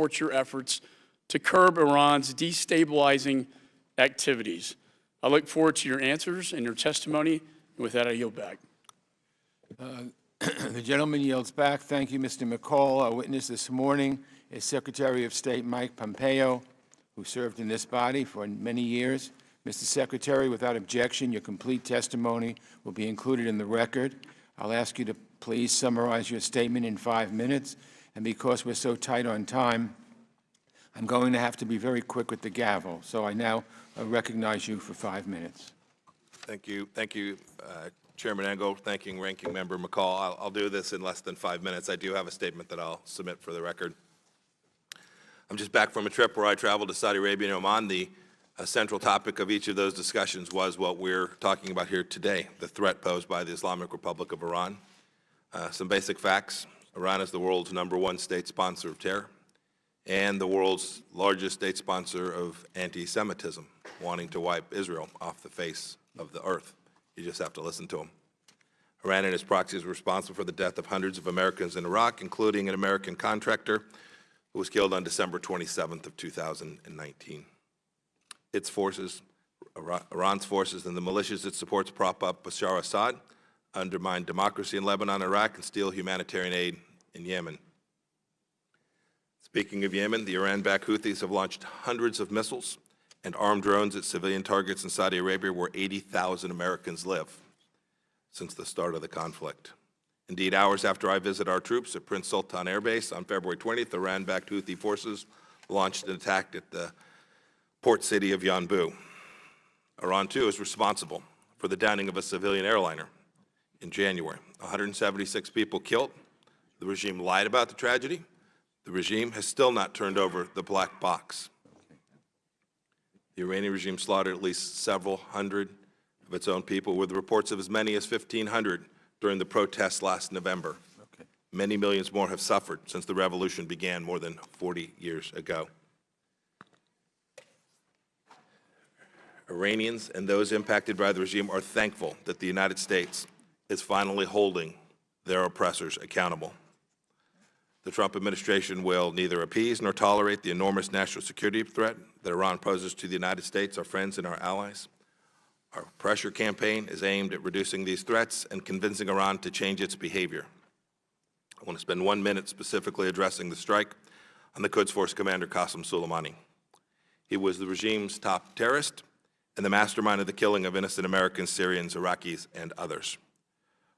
support your efforts to curb Iran's destabilizing activities. I look forward to your answers and your testimony. And with that, I yield back. The gentleman yields back. Thank you, Mr. McCall. Our witness this morning is Secretary of State Mike Pompeo, who served in this body for many years. Mr. Secretary, without objection, your complete testimony will be included in the record. I'll ask you to please summarize your statement in 5 minutes. And because we're so tight on time, I'm going to have to be very quick with the gavel. So I now recognize you for 5 minutes. Thank you. Thank you, Chairman Engel. Thanking Ranking Member McCall. I'll do this in less than 5 minutes. I do have a statement that I'll submit for the record. I'm just back from a trip where I traveled to Saudi Arabia and Oman. The central topic of each of those discussions was what we're talking about here today, the threat posed by the Islamic Republic of Iran. Some basic facts. Iran is the world's #1 state sponsor of terror and the world's largest state sponsor of anti-Semitism, wanting to wipe Israel off the face of the earth. You just have to listen to them. Iran and its proxies were responsible for the death of hundreds of Americans in Iraq, including an American contractor who was killed on December 27th of 2019. Its forces, Iran's forces and the militias it supports prop up Bashar Assad, undermine democracy in Lebanon, Iraq, and steal humanitarian aid in Yemen. Speaking of Yemen, the Iran-backed Houthis have launched hundreds of missiles and armed drones at civilian targets in Saudi Arabia, where 80,000 Americans live, since the start of the conflict. Indeed, hours after I visited our troops at Prince Sultan Air Base on February 20th, Iran-backed Houthi forces launched an attack at the port city of Yanbu. Iran, too, is responsible for the downing of a civilian airliner in January. 176 people killed. The regime lied about the tragedy. The regime has still not turned over the black box. The Iranian regime slaughtered at least several hundred of its own people, with reports of as many as 1,500 during the protests last November. Okay. Many millions more have suffered since the revolution began more than 40 years ago. Iranians and those impacted by the regime are thankful that the United States is finally holding their oppressors accountable. The Trump administration will neither appease nor tolerate the enormous national security threat that Iran poses to the United States, our friends, and our allies. Our pressure campaign is aimed at reducing these threats and convincing Iran to change its behavior. I want to spend 1 minute specifically addressing the strike on the Quds Force commander Qasem Soleimani. He was the regime's top terrorist and the mastermind of the killing of innocent Americans, Syrians, Iraqis, and others.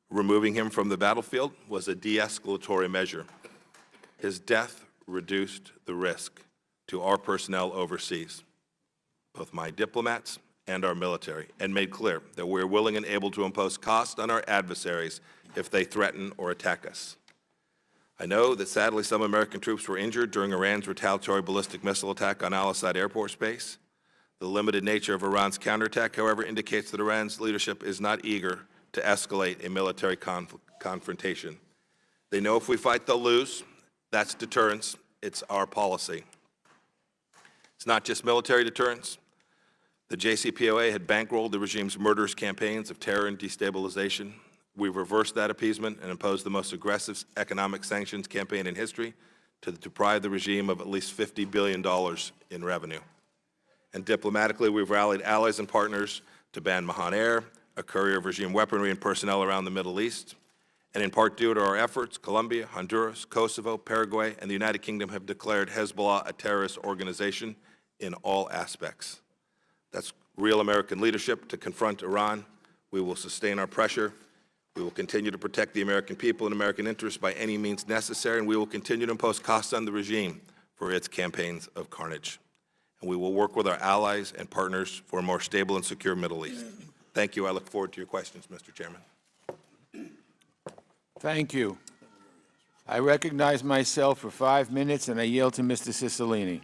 Removing him from the battlefield was a de-escalatory measure. His death reduced the risk to our personnel overseas, both my diplomats and our military, and made clear that we're willing and able to impose cost on our adversaries if they threaten or attack us. I know that sadly some American troops were injured during Iran's retaliatory ballistic missile attack on Al Asad Air Force Base. The limited nature of Iran's counterattack, however, indicates that Iran's leadership is not eager to escalate a military confrontation. They know if we fight, they'll lose. That's deterrence. It's our policy. It's not just military deterrence. The JCPOA had bankrolled the regime's murderous campaigns of terror and destabilization. We've reversed that appeasement and imposed the most aggressive economic sanctions campaign in history to deprive the regime of at least $50 billion in revenue. And diplomatically, we've rallied allies and partners to ban Mahan Air, a courier of regime weaponry and personnel around the Middle East. And in part due to our efforts, Colombia, Honduras, Kosovo, Paraguay, and the United Kingdom have declared Hezbollah a terrorist organization in all aspects. That's real American leadership to confront Iran. We will sustain our pressure. We will continue to protect the American people and American interests by any means necessary, and we will continue to impose costs on the regime for its campaigns of carnage. And we will work with our allies and partners for a more stable and secure Middle East. Thank you. I look forward to your questions, Mr. Chairman. Thank you. I recognize myself for 5 minutes, and I yield to Mr. Cicilline.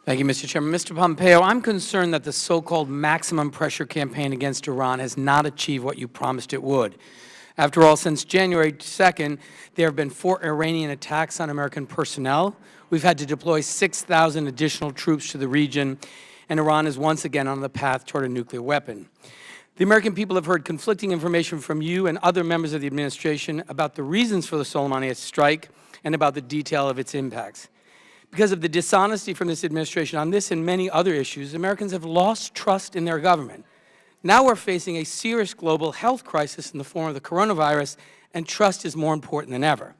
Thank you, Mr. Chairman. Mr. Pompeo, I'm concerned that the so-called maximum pressure campaign against Iran has not achieved what you promised it would. After all, since January 2nd, there have been 4 Iranian attacks on American personnel. We've had to deploy 6,000 additional troops to the region, and Iran is once again on the path toward a nuclear weapon. The American people have heard conflicting information from you and other members of the administration about the reasons for the Soleimani strike and about the detail of its impacts. Because of the dishonesty from this administration on this and many other issues, Americans have lost trust in their government. Now we're facing a serious global health crisis in the form of the coronavirus, and trust is more important than ever.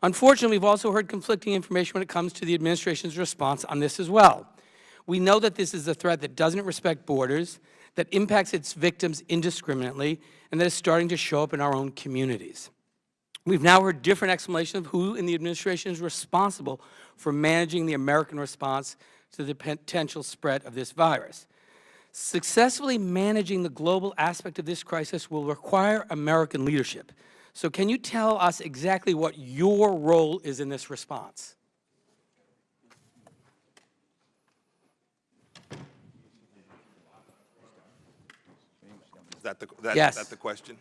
Unfortunately, we've also heard conflicting information when it comes to the administration's response on this as well. We know that this is a threat that doesn't respect borders, that impacts its victims indiscriminately, and that is starting to show up in our own communities. We've now heard different explanations of who in the administration is responsible for managing the American response to the potential spread of this virus. Successfully managing the global aspect of this crisis will require American leadership. So can you tell us exactly what your role is in this response? Is that Yes. that the question?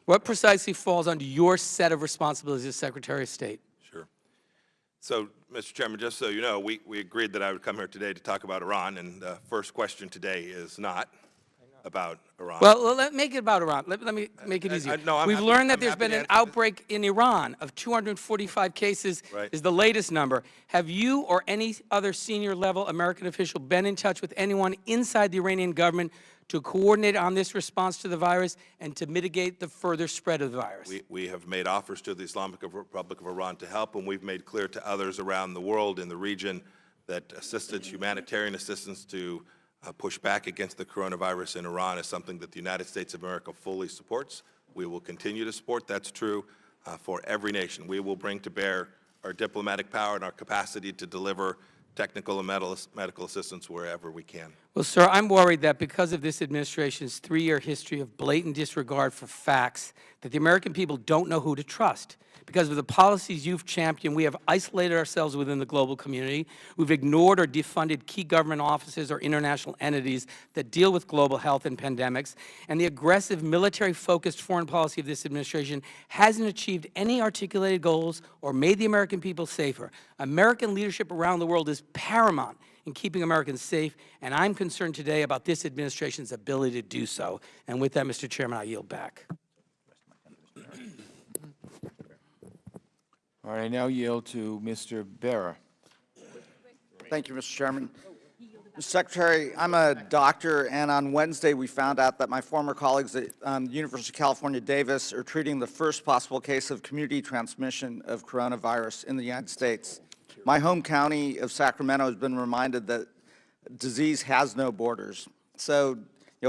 What precisely falls under your set of responsibilities as Secretary of State? Sure. So, Mr. Chairman, just so you know, we agreed that I would come here today to talk about Iran, and the first question today is not about Iran. Well, let make it about Iran. Let me make it easier. no, I'm We've happy- learned that I'm there's happy been to an answer this. outbreak in Iran of 245 cases Right. is the latest number. Have you or any other senior level American official been in touch with anyone inside the Iranian government to coordinate on this response to the virus and to mitigate the further spread of the virus? We have made offers to the Islamic Republic of Iran to help, and we've made clear to others around the world in the region that humanitarian assistance to push back against the coronavirus in Iran is something that the United States of America fully supports. We will continue to support. That's true for every nation. We will bring to bear our diplomatic power and our capacity to deliver technical and medical assistance wherever we can. Well, sir, I'm worried that because of this administration's 3-year history of blatant disregard for facts, that the American people don't know who to trust. Because of the policies you've championed, we have isolated ourselves within the global community. We've ignored or defunded key government offices or international entities that deal with global health and pandemics. And the aggressive military-focused foreign policy of this administration hasn't achieved any articulated goals or made the American people safer. American leadership around the world is paramount in keeping Americans safe, and I'm concerned today about this administration's ability to do so. And with that, Mr. Chairman, I yield back. All right, I now yield to Mr. Bearer. Thank you, Mr. Chairman. Mr. Secretary, I'm a doctor, and on Wednesday we found out that my former colleagues at the University of California, Davis are treating the first possible case of community transmission of coronavirus in the United States. My home county of Sacramento has been reminded that disease has no borders. So,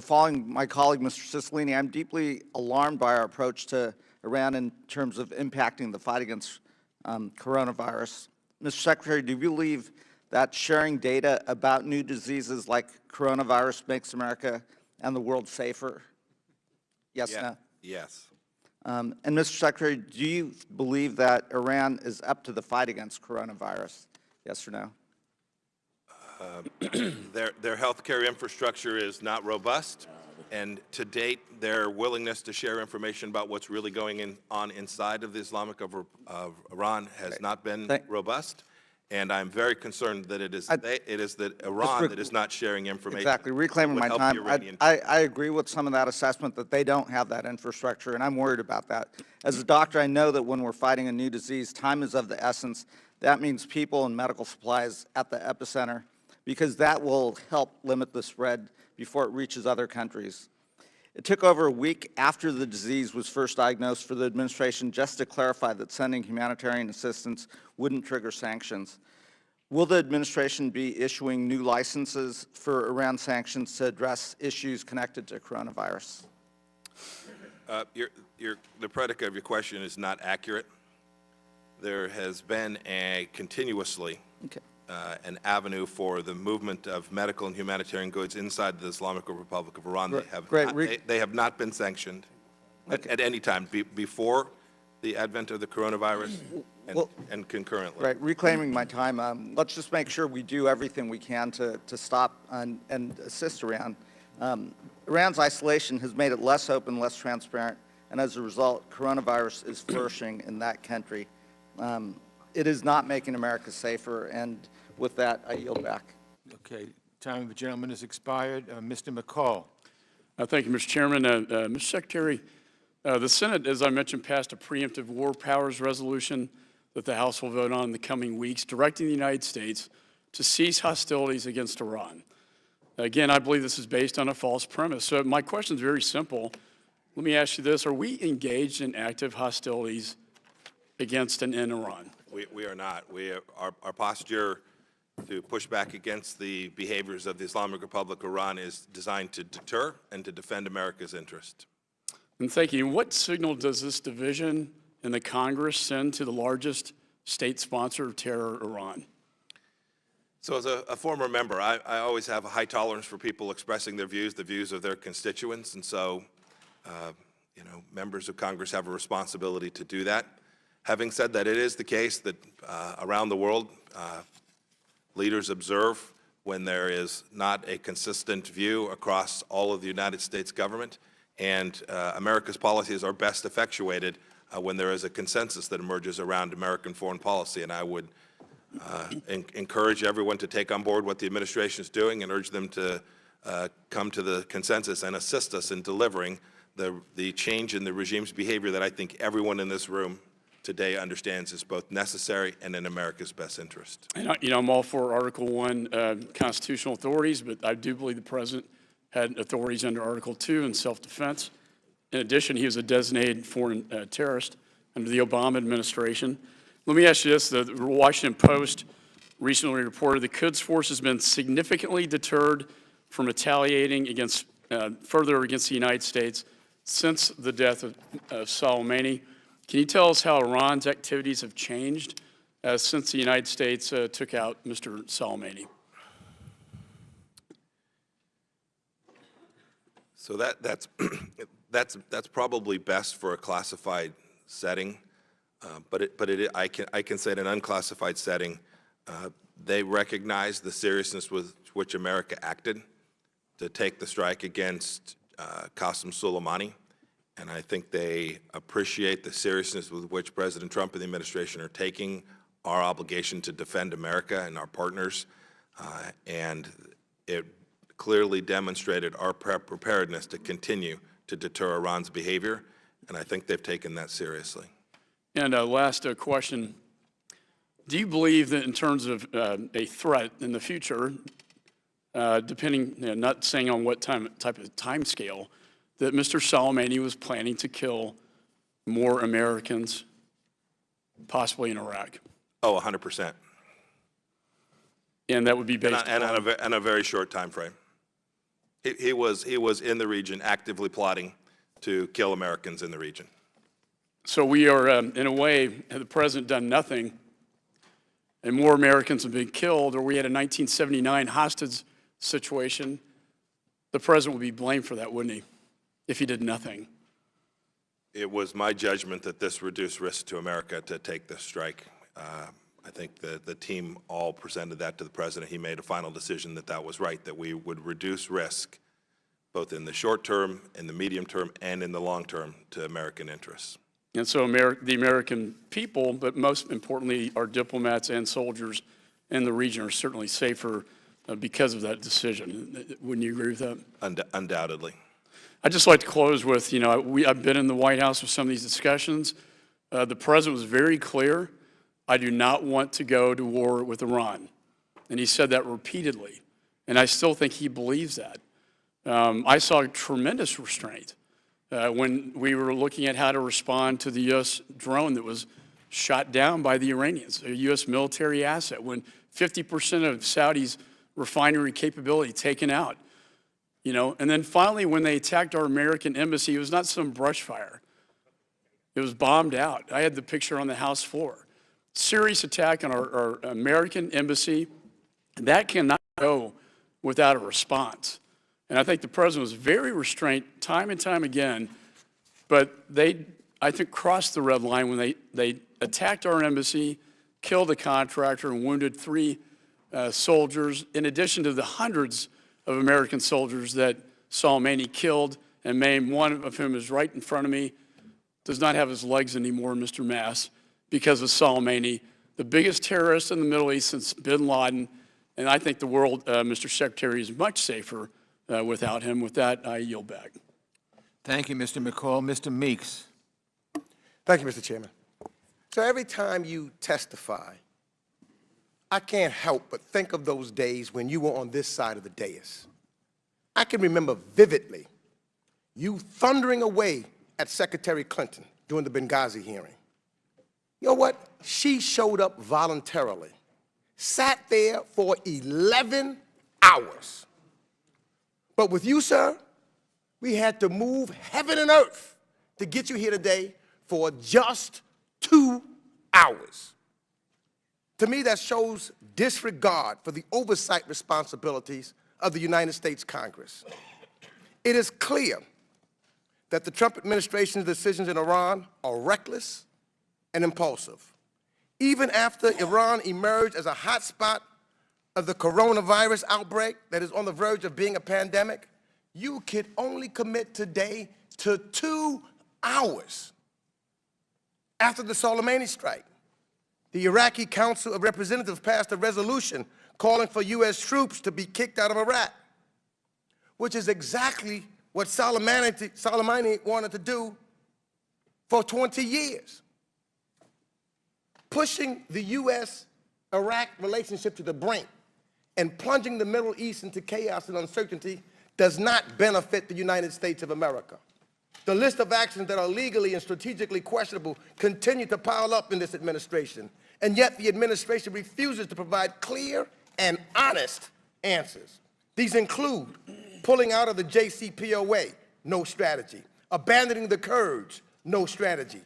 following my colleague, Mr. Cicilline, I'm deeply alarmed by our approach to Iran in terms of impacting the fight against coronavirus. Mr. Secretary, do you believe that sharing data about new diseases like coronavirus makes America and the world safer? Yes, Yeah. no? Yes. And Mr. Secretary, do you believe that Iran is up to the fight against coronavirus? Yes or no? Their healthcare infrastructure is not robust, and to date, their willingness to share information about what's really going on inside of the Islamic of Iran has not been robust. And I'm very concerned that it is that Iran that is not sharing information. Exactly, reclaiming would my help the time. Iranian I agree with some of that assessment that they don't have that infrastructure, and I'm worried about that. As a doctor, I know that when we're fighting a new disease, time is of the essence. That means people and medical supplies at the epicenter, because that will help limit the spread before it reaches other countries. It took over a week after the disease was first diagnosed for the administration just to clarify that sending humanitarian assistance wouldn't trigger sanctions. Will the administration be issuing new licenses for Iran sanctions to address issues connected to coronavirus? The predicate of your question is not accurate. There has been continuously an avenue for the movement of medical and humanitarian goods inside the Islamic Republic of Iran. They have not been sanctioned at any time before the advent of the coronavirus and concurrently. Right, reclaiming my time, let's just make sure we do everything we can to stop and assist Iran. Iran's isolation has made it less open, less transparent, and as a result, coronavirus is flourishing in that country. It is not making America safer, and with that, I yield back. Okay, time of the gentleman has expired. Mr. McCall. Thank you, Mr. Chairman. Mr. Secretary, the Senate, as I mentioned, passed a preemptive war powers resolution that the House will vote on in the coming weeks, directing the United States to cease hostilities against Iran. Again, I believe this is based on a false premise. So my question is very simple. Let me ask you this. Are we engaged in active hostilities against and in Iran? We are not. Our posture to push back against the behaviors of the Islamic Republic of Iran is designed to deter and to defend America's interest. And thank you. What signal does this division in the Congress send to the largest state sponsor of terror, Iran? So as a former member, I always have a high tolerance for people expressing their views, the views of their constituents, and so, members of Congress have a responsibility to do that. Having said that, it is the case that around the world, leaders observe when there is not a consistent view across all of the United States government, and America's policies are best effectuated when there is a consensus that emerges around American foreign policy. And I would encourage everyone to take on board what the administration is doing and urge them to come to the consensus and assist us in delivering the change in the regime's behavior that I think everyone in this room today understands is both necessary and in America's best interest. And I'm all for Article 1 constitutional authorities, but I do believe the president had authorities under Article 2 in self-defense. In addition, he was a designated foreign terrorist under the Obama administration. Let me ask you this. The Washington Post recently reported the Quds Force has been significantly deterred from retaliating further against the United States since the death of Soleimani. Can you tell us how Iran's activities have changed since the United States took out Mr. Soleimani? So that's probably best for a classified setting, I can say in an unclassified setting, they recognize the seriousness with which America acted to take the strike against Qasem Soleimani. And I think they appreciate the seriousness with which President Trump and the administration are taking our obligation to defend America and our partners. And it clearly demonstrated our preparedness to continue to deter Iran's behavior. And I think they've taken that seriously. And last question. Do you believe that in terms of a threat in the future, depending, not saying on what type of time scale, that Mr. Soleimani was planning to kill more Americans, possibly in Iraq? Oh, 100%. And that would be based on a very short time frame. He was in the region actively plotting to kill Americans in the region. So we are, in a way, had the president done nothing and more Americans have been killed, or we had a 1979 hostage situation, the president would be blamed for that, wouldn't he, if he did nothing? It was my judgment that this reduced risk to America to take this strike. I think the team all presented that to the president. He made a final decision that that was right, that we would reduce risk both in the short term, in the medium term, and in the long term to American interests. And so the American people, but most importantly, our diplomats and soldiers in the region are certainly safer because of that decision. Wouldn't you agree with that? Undoubtedly. I'd just like to close with, I've been in the White House with some of these discussions. The president was very clear. I do not want to go to war with Iran. And he said that repeatedly. And I still think he believes that. I saw tremendous restraint when we were looking at how to respond to the U.S. drone that was shot down by the Iranians, a U.S. military asset, when 50% of Saudi's refinery capability taken out. And then finally, when they attacked our American embassy, it was not some brush fire. It was bombed out. I had the picture on the House floor. Serious attack on our American embassy. That cannot go without a response. And I think the president was very restrained time and time again, but they, I think, crossed the red line when they attacked our embassy, killed a contractor, and wounded 3 soldiers, in addition to the hundreds of American soldiers that Soleimani killed and maimed, one of whom is right in front of me, does not have his legs anymore, Mr. Mass, because of Soleimani, the biggest terrorist in the Middle East since bin Laden. And I think the world, Mr. Secretary, is much safer without him. With that, I yield back. Thank you, Mr. McCall. Mr. Meeks. Thank you, Mr. Chairman. So every time you testify, I can't help but think of those days when you were on this side of the dais. I can remember vividly you thundering away at Secretary Clinton during the Benghazi hearing. You know what? She showed up voluntarily, sat there for 11 hours. But with you, sir, we had to move heaven and earth to get you here today for just 2 hours. To me, that shows disregard for the oversight responsibilities of the United States Congress. It is clear that the Trump administration's decisions in Iran are reckless and impulsive. Even after Iran emerged as a hotspot of the coronavirus outbreak that is on the verge of being a pandemic, you could only commit today to 2 hours. After the Soleimani strike, the Iraqi Council of Representatives passed a resolution calling for U.S. troops to be kicked out of Iraq, which is exactly what Soleimani wanted to do for 20 years. Pushing the U.S.-Iraq relationship to the brink and plunging the Middle East into chaos and uncertainty does not benefit the United States of America. The list of actions that are legally and strategically questionable continue to pile up in this administration, and yet the administration refuses to provide clear and honest answers. These include pulling out of the JCPOA, no strategy; abandoning the Kurds, no strategy;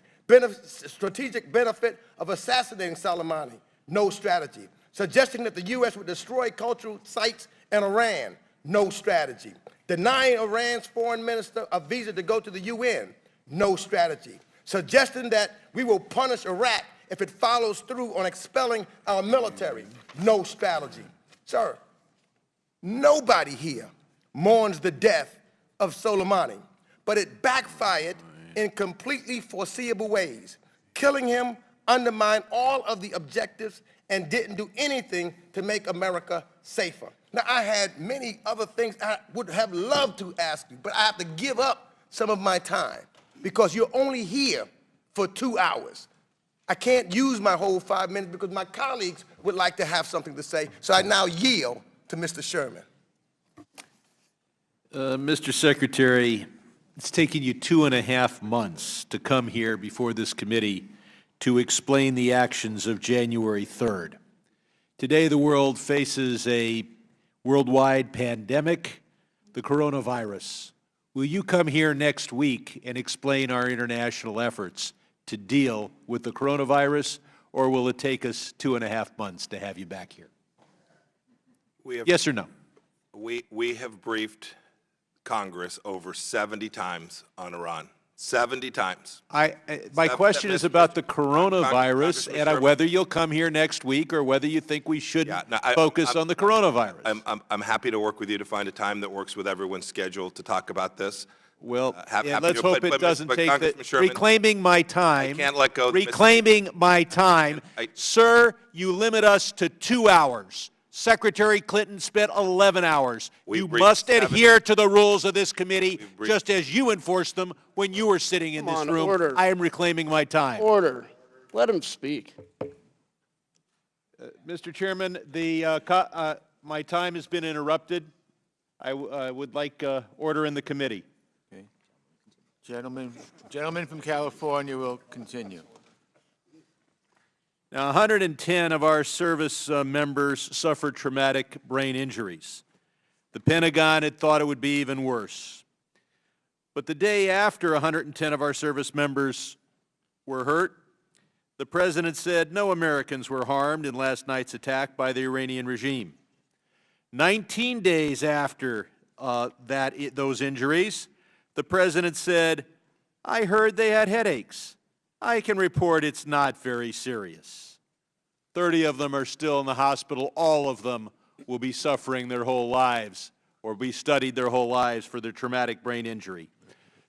strategic benefit of assassinating Soleimani, no strategy; suggesting that the U.S. would destroy cultural sites in Iran, no strategy; denying Iran's foreign minister a visa to go to the UN, no strategy; suggesting that we will punish Iraq if it follows through on expelling our military, no strategy. Sir, nobody here mourns the death of Soleimani, but it backfired in completely foreseeable ways. Killing him undermined all of the objectives and didn't do anything to make America safer. Now, I had many other things I would have loved to ask you, but I have to give up some of my time because you're only here for 2 hours. I can't use my whole 5 minutes because my colleagues would like to have something to say, so I now yield to Mr. Sherman. Mr. Secretary, it's taken you 2.5 months to come here before this committee to explain the actions of January 3rd. Today, the world faces a worldwide pandemic, the coronavirus. Will you come here next week and explain our international efforts to deal with the coronavirus, or will it take us 2.5 months to have you back here? Yes or no? We have briefed Congress over 70 times on Iran. 70 times. My question is about the coronavirus and whether you'll come here next week or whether you think we should focus on the coronavirus. I'm happy to work with you to find a time that works with everyone's schedule to talk about this. Well, happy let's to, hope but it doesn't take Congressman the, Sherman, reclaiming my time. I can't let go. Reclaiming my time. Sir, you limit us to 2 hours. Secretary Clinton spent 11 hours. You must adhere to the rules of this committee, just as you enforced them when you were sitting in this room. Order. I am reclaiming my time. Order. Let him speak. Mr. Chairman, my time has been interrupted. I would like order in the committee. Okay. Gentleman from California will continue. Now, 110 of our service members suffered traumatic brain injuries. The Pentagon had thought it would be even worse. But the day after 110 of our service members were hurt, the President said no Americans were harmed in last night's attack by the Iranian regime. 19 days after those injuries, the President said, I heard they had headaches. I can report it's not very serious. 30 of them are still in the hospital. All of them will be suffering their whole lives or be studied their whole lives for their traumatic brain injury.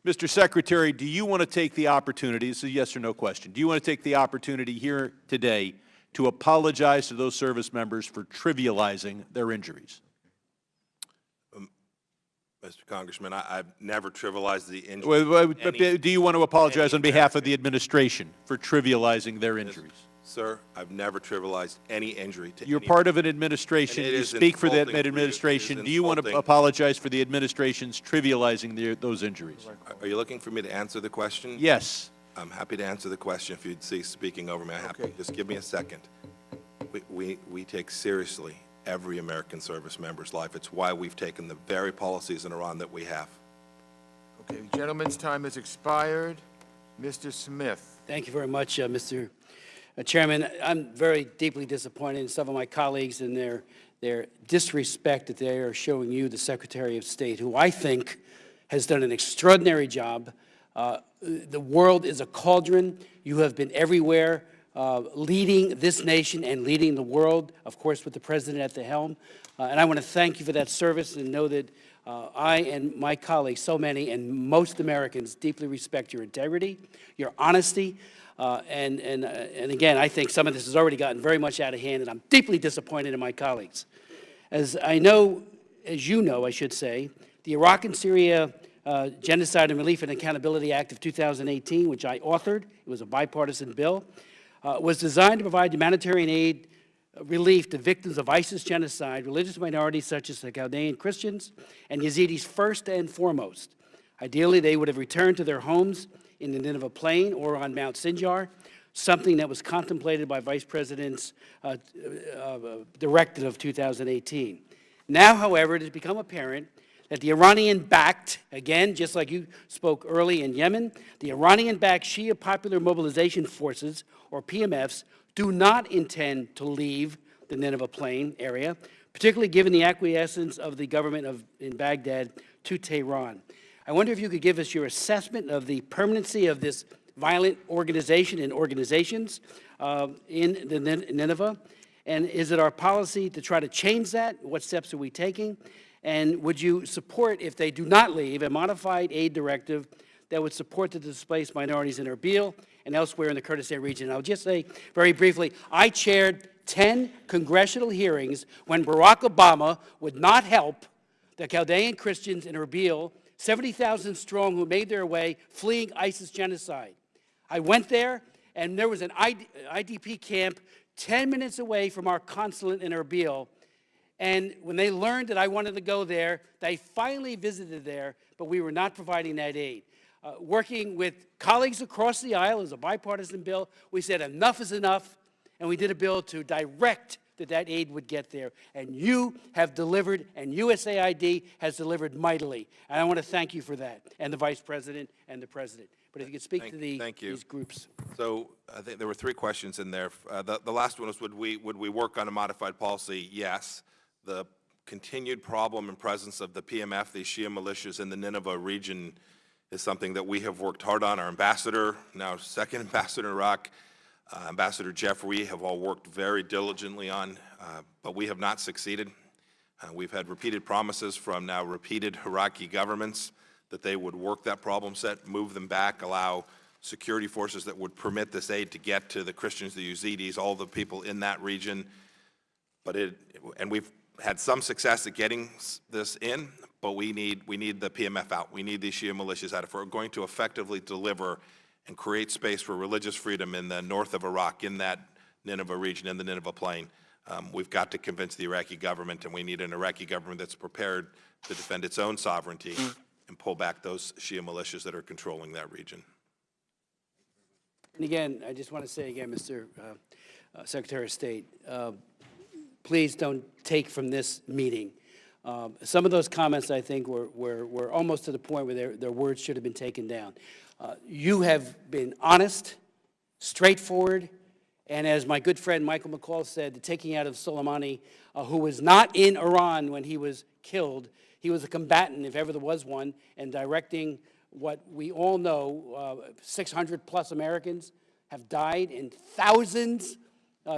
Mr. Secretary, do you want to take the opportunity, this is a yes or no question, do you want to take the opportunity here today to apologize to those service members for trivializing their injuries? Mr. Congressman, I've never trivialized the injury. Do you want to apologize on behalf of the administration for trivializing their injuries? Sir, I've never trivialized any injury to You're any- part of an administration, And it you is speak for that insulting for you. It administration. is Do you want to insulting. apologize for the administration's trivializing those injuries? Are you looking for me to answer the question? Yes. I'm happy to answer the question if you'd cease speaking over me. I'm happy. Just give me a second. We take seriously every American service member's life. It's why we've taken the very policies in Iran that we have. Okay, gentleman's time has expired. Mr. Smith. Thank you very much, Mr. Chairman. I'm very deeply disappointed in some of my colleagues and their disrespect that they are showing you, the Secretary of State, who I think has done an extraordinary job. The world is a cauldron. You have been everywhere, leading this nation and leading the world, of course, with the President at the helm. And I want to thank you for that service and know that I and my colleagues, so many, and most Americans deeply respect your integrity, your honesty, and again, I think some of this has already gotten very much out of hand, and I'm deeply disappointed in my colleagues. As you know, I should say, the Iraq and Syria Genocide and Relief and Accountability Act of 2018, which I authored, it was a bipartisan bill, was designed to provide humanitarian aid relief to victims of ISIS genocide, religious minorities such as the Chaldean Christians and Yazidis first and foremost. Ideally, they would have returned to their homes in the Nineveh Plain or on Mount Sinjar, something that was contemplated by Vice President's directive of 2018. Now, however, it has become apparent that the Iranian-backed, again, just like you spoke early in Yemen, the Iranian-backed Shia Popular Mobilization Forces, or PMFs, do not intend to leave the Nineveh Plain area, particularly given the acquiescence of the government in Baghdad to Tehran. I wonder if you could give us your assessment of the permanency of this violent organization and organizations in the Nineveh, and is it our policy to try to change that? What steps are we taking? And would you support, if they do not leave, a modified aid directive that would support the displaced minorities in Erbil and elsewhere in the Kurdistan region? I'll just say very briefly, I chaired 10 congressional hearings when Barack Obama would not help the Chaldean Christians in Erbil, 70,000 strong, who made their way fleeing ISIS genocide. I went there, and there was an IDP camp 10 minutes away from our consulate in Erbil. And when they learned that I wanted to go there, they finally visited there, but we were not providing that aid. Working with colleagues across the aisle as a bipartisan bill, we said enough is enough, and we did a bill to direct that aid would get there. And you have delivered, and USAID has delivered mightily. And I want to thank you for that, and the Vice President and the President. But if you could speak to these groups. So I think there were three questions in there. The last one was, would we work on a modified policy? Yes. The continued problem and presence of the PMF, the Shia militias in the Nineveh region, is something that we have worked hard on. Our ambassador, now second ambassador in Iraq, Ambassador Jeffrey, have all worked very diligently on, but we have not succeeded. We've had repeated promises from now repeated Iraqi governments that they would work that problem set, move them back, allow security forces that would permit this aid to get to the Christians, the Yazidis, all the people in that region. And we've had some success at getting this in, but we need the PMF out. We need these Shia militias out. If we're going to effectively deliver and create space for religious freedom in the north of Iraq, in that Nineveh region, in the Nineveh Plain, we've got to convince the Iraqi government, and we need an Iraqi government that's prepared to defend its own sovereignty and pull back those Shia militias that are controlling that region. And again, I just want to say again, Mr. Secretary of State, please don't take from this meeting. Some of those comments, I think, were almost to the point where their words should have been taken down. You have been honest, straightforward, and as my good friend Michael McCall said, the taking out of Soleimani, who was not in Iran when he was killed, he was a combatant, if ever there was one, and directing what we all know, 600 plus Americans have died, and thousands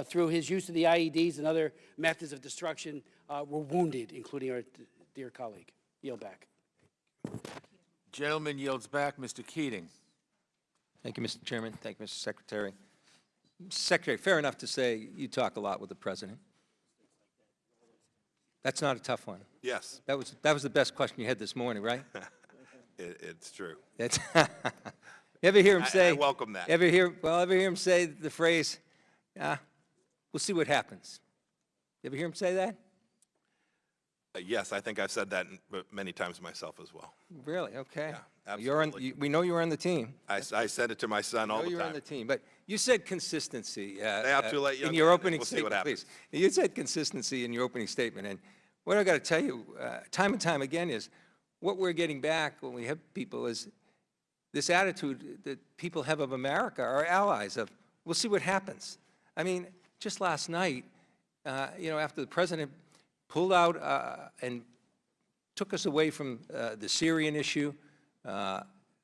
through his use of the IEDs and other methods of destruction were wounded, including our dear colleague. Yield back. Gentleman yields back. Mr. Keating. Thank you, Mr. Chairman. Thank you, Mr. Secretary. Mr. Secretary, fair enough to say you talk a lot with the President. That's not a tough one. Yes, That was the best question you had this morning, right? it's true. That's you ever hear him say? I welcome that. Ever hear him say the phrase, "We'll see what happens." You ever hear him say that? Yes, I think I've said that many times myself as well. Really? Okay. Yeah, You're on. absolutely. We know you're on the team. I said it to my son all I know the you're on time. the team, but you said consistency. Stay out too late, young in your man, opening we'll see what statement, happens. please. You said consistency in your opening statement, and what I got to tell you, time and time again, is what we're getting back when we have people is this attitude that people have of America, our allies, of we'll see what happens. I mean, just last night, after the president pulled out and took us away from the Syrian issue,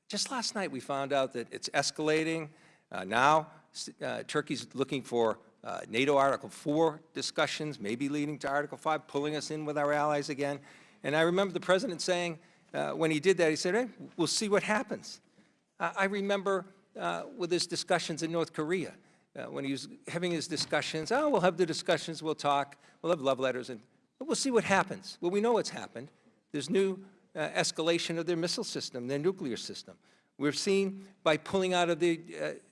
just last night we found out that it's escalating. Now Turkey's looking for NATO Article 4 discussions, maybe leading to Article 5, pulling us in with our allies again. And I remember the president saying, when he did that, he said, hey, we'll see what happens. I remember with his discussions in North Korea, when he was having his discussions, we'll have the discussions, we'll talk, we'll have love letters, and we'll see what happens. Well, we know what's happened. There's new escalation of their missile system, their nuclear system. We've seen by pulling out of the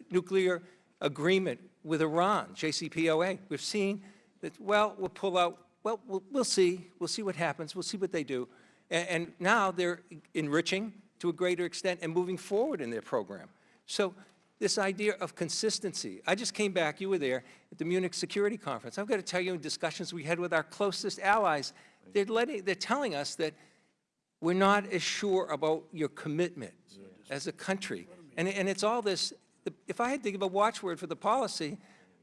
nuclear agreement with Iran, JCPOA, we've seen that, well, we'll pull out, well, we'll see what happens, we'll see what they do. And now they're enriching to a greater extent and moving forward in their program. So this idea of consistency, I just came back, you were there, at the Munich Security Conference. I've got to tell you, in discussions we had with our closest allies, they're telling us that we're not as sure about your commitment as a country. And it's all this, if I had to give a watchword for the policy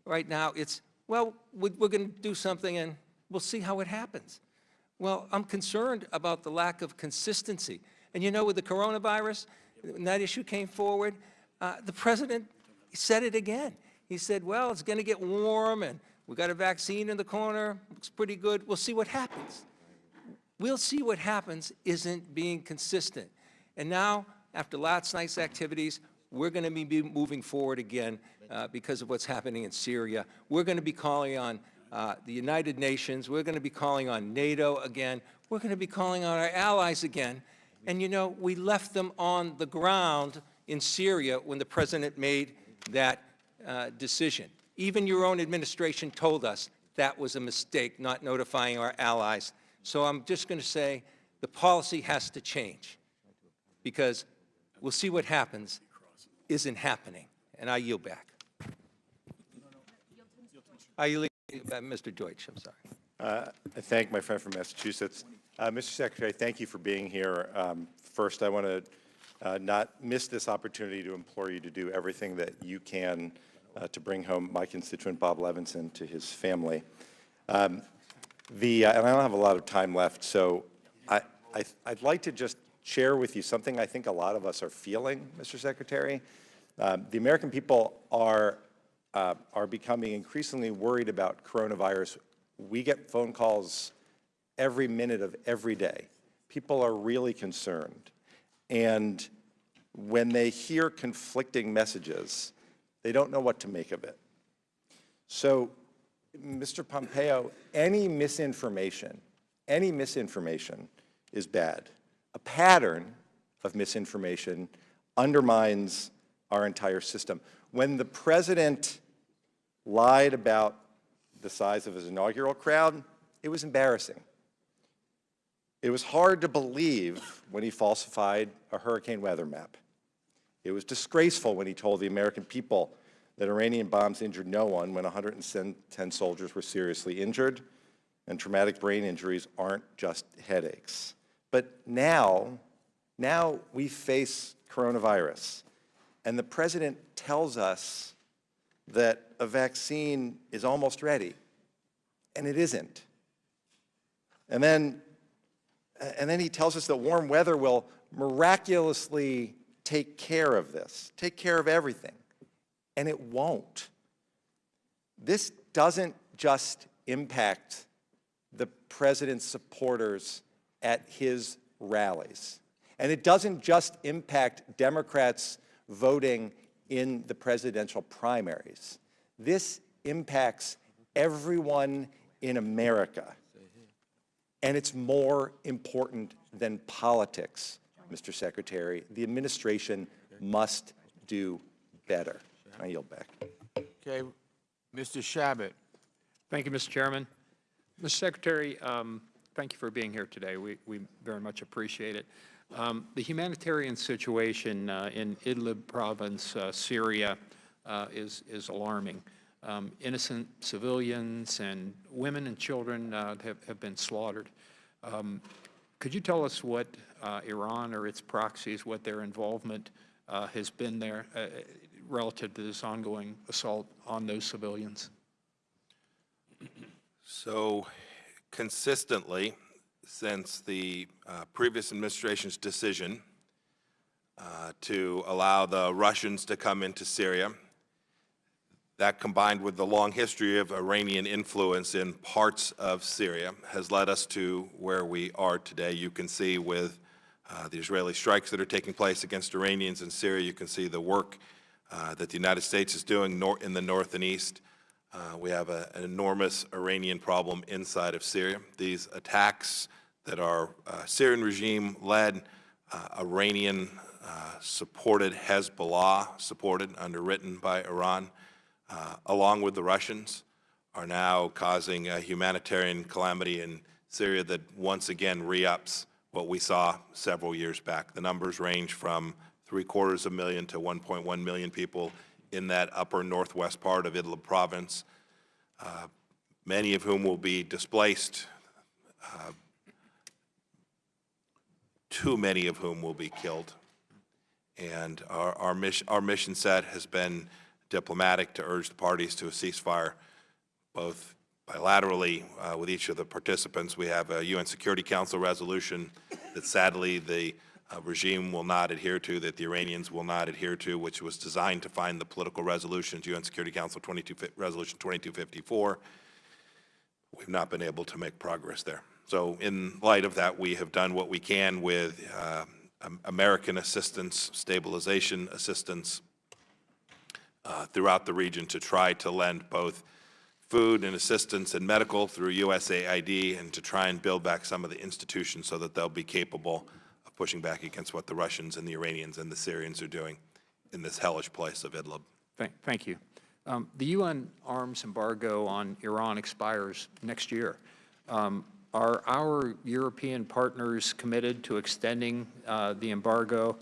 right now, it's, well, we're going to do something and we'll see how it happens. Well, I'm concerned about the lack of consistency. And with the coronavirus, when that issue came forward, the president said it again. He said, well, it's going to get warm and we've got a vaccine in the corner, looks pretty good, we'll see what happens. We'll see what happens isn't being consistent. And now, after last night's activities, we're going to be moving forward again because of what's happening in Syria. We're going to be calling on the United Nations. We're going to be calling on NATO again. We're going to be calling on our allies again. And we left them on the ground in Syria when the president made that decision. Even your own administration told us that was a mistake, not notifying our allies. So I'm just going to say the policy has to change because we'll see what happens isn't happening. And I yield back. I yield, Mr. Deutsch, I'm sorry. I thank my friend from Massachusetts. Mr. Secretary, thank you for being here. First, I want to not miss this opportunity to implore you to do everything that you can to bring home my constituent, Bob Levinson, to his family. And I don't have a lot of time left, so I'd like to just share with you something I think a lot of us are feeling, Mr. Secretary. The American people are becoming increasingly worried about coronavirus. We get phone calls every minute of every day. People are really concerned. And when they hear conflicting messages, they don't know what to make of it. So, Mr. Pompeo, any misinformation is bad. A pattern of misinformation undermines our entire system. When the president lied about the size of his inaugural crowd, it was embarrassing. It was hard to believe when he falsified a hurricane weather map. It was disgraceful when he told the American people that Iranian bombs injured no one when 110 soldiers were seriously injured, and traumatic brain injuries aren't just headaches. But now we face coronavirus, and the president tells us that a vaccine is almost ready, and it isn't. And then he tells us that warm weather will miraculously take care of this, take care of everything. And it won't. This doesn't just impact the president's supporters at his rallies. And it doesn't just impact Democrats voting in the presidential primaries. This impacts everyone in America. And it's more important than politics, Mr. Secretary. The administration must do better. I yield back. Okay, Mr. Shabbat. Thank you, Mr. Chairman. Mr. Secretary, thank you for being here today. We very much appreciate it. The humanitarian situation in Idlib province, Syria, is alarming. Innocent civilians and women and children have been slaughtered. Could you tell us what Iran or its proxies, what their involvement has been there relative to this ongoing assault on those civilians? So consistently, since the previous administration's decision to allow the Russians to come into Syria, that combined with the long history of Iranian influence in parts of Syria has led us to where we are today. You can see with the Israeli strikes that are taking place against Iranians in Syria, you can see the work that the United States is doing in the north and east. We have an enormous Iranian problem inside of Syria. These attacks that are Syrian regime-led, Iranian-supported, Hezbollah-supported, underwritten by Iran, along with the Russians, are now causing a humanitarian calamity in Syria that once again re-ups what we saw several years back. The numbers range from 750,000 to 1.1 million people in that upper northwest part of Idlib province, many of whom will be displaced, too many of whom will be killed. And our mission set has been diplomatic to urge the parties to a ceasefire, both bilaterally with each of the participants. We have a UN Security Council resolution that sadly the regime will not adhere to, that the Iranians will not adhere to, which was designed to find the political resolutions, UN Security Council Resolution 2254. We've not been able to make progress there. So in light of that, we have done what we can with American assistance, stabilization assistance throughout the region to try to lend both food and assistance and medical through USAID and to try and build back some of the institutions so that they'll be capable of pushing back against what the Russians and the Iranians and the Syrians are doing in this hellish place of Idlib. Thank you. The UN arms embargo on Iran expires next year. Are our European partners committed to extending the embargo?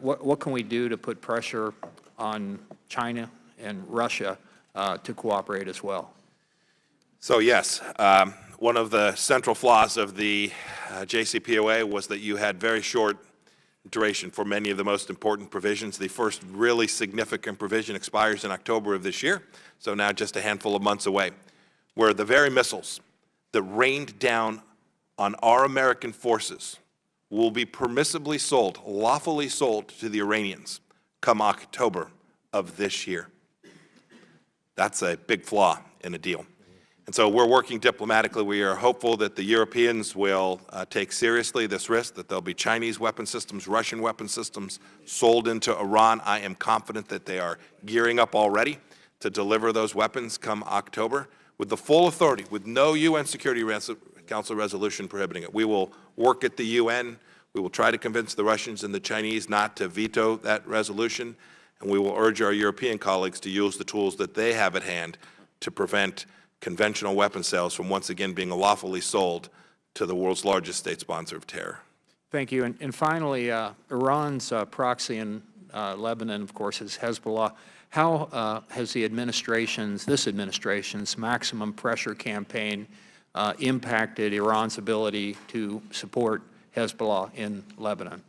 What can we do to put pressure on China and Russia to cooperate as well? So yes, one of the central flaws of the JCPOA was that you had very short duration for many of the most important provisions. The first really significant provision expires in October of this year, so now just a handful of months away, where the very missiles that rained down on our American forces will be permissibly sold, lawfully sold to the Iranians come October of this year. That's a big flaw in a deal. And so we're working diplomatically. We are hopeful that the Europeans will take seriously this risk, that there'll be Chinese weapon systems, Russian weapon systems sold into Iran. I am confident that they are gearing up already to deliver those weapons come October with the full authority, with no UN Security Council resolution prohibiting it. We will work at the UN. We will try to convince the Russians and the Chinese not to veto that resolution, and we will urge our European colleagues to use the tools that they have at hand to prevent conventional weapon sales from once again being lawfully sold to the world's largest state sponsor of terror. Thank you. And finally, Iran's proxy in Lebanon, of course, is Hezbollah. How has this administration's maximum pressure campaign impacted Iran's ability to support Hezbollah in Lebanon?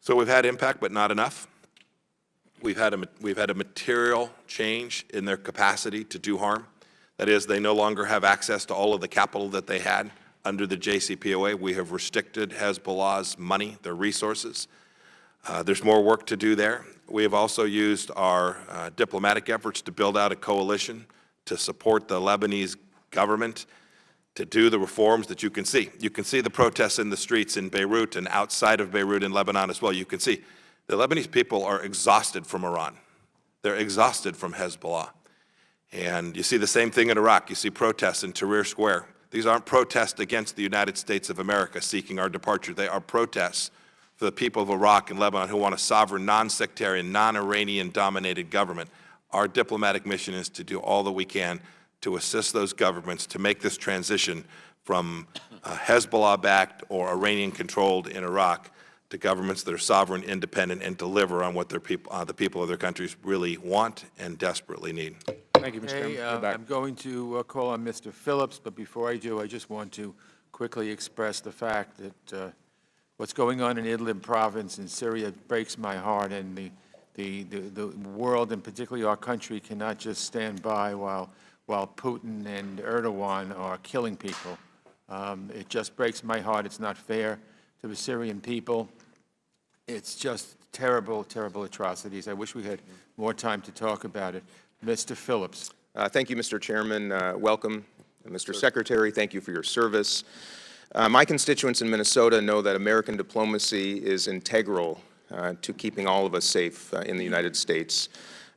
So we've had impact, but not enough. We've had a material change in their capacity to do harm. That is, they no longer have access to all of the capital that they had under the JCPOA. We have restricted Hezbollah's money, their resources. There's more work to do there. We have also used our diplomatic efforts to build out a coalition to support the Lebanese government to do the reforms that you can see. You can see the protests in the streets in Beirut and outside of Beirut in Lebanon as well. You can see the Lebanese people are exhausted from Iran. They're exhausted from Hezbollah. And you see the same thing in Iraq. You see protests in Tahrir Square. These aren't protests against the United States of America seeking our departure. They are protests for the people of Iraq and Lebanon who want a sovereign, non-sectarian, non-Iranian-dominated government. Our diplomatic mission is to do all that we can to assist those governments to make this transition from Hezbollah-backed or Iranian-controlled in Iraq to governments that are sovereign, independent, and deliver on what their people, the people of their countries really want and desperately need. Thank you, Mr. Okay, Chairman. I'm going to call on Mr. Phillips, but before I do, I just want to quickly express the fact that what's going on in Idlib province in Syria breaks my heart, and the world, and particularly our country, cannot just stand by while Putin and Erdogan are killing people. It just breaks my heart. It's not fair to the Syrian people. It's just terrible, terrible atrocities. I wish we had more time to talk about it. Mr. Phillips. Thank you, Mr. Chairman. Welcome. Mr. Secretary, thank you for your service. My constituents in Minnesota know that American diplomacy is integral to keeping all of us safe in the United States,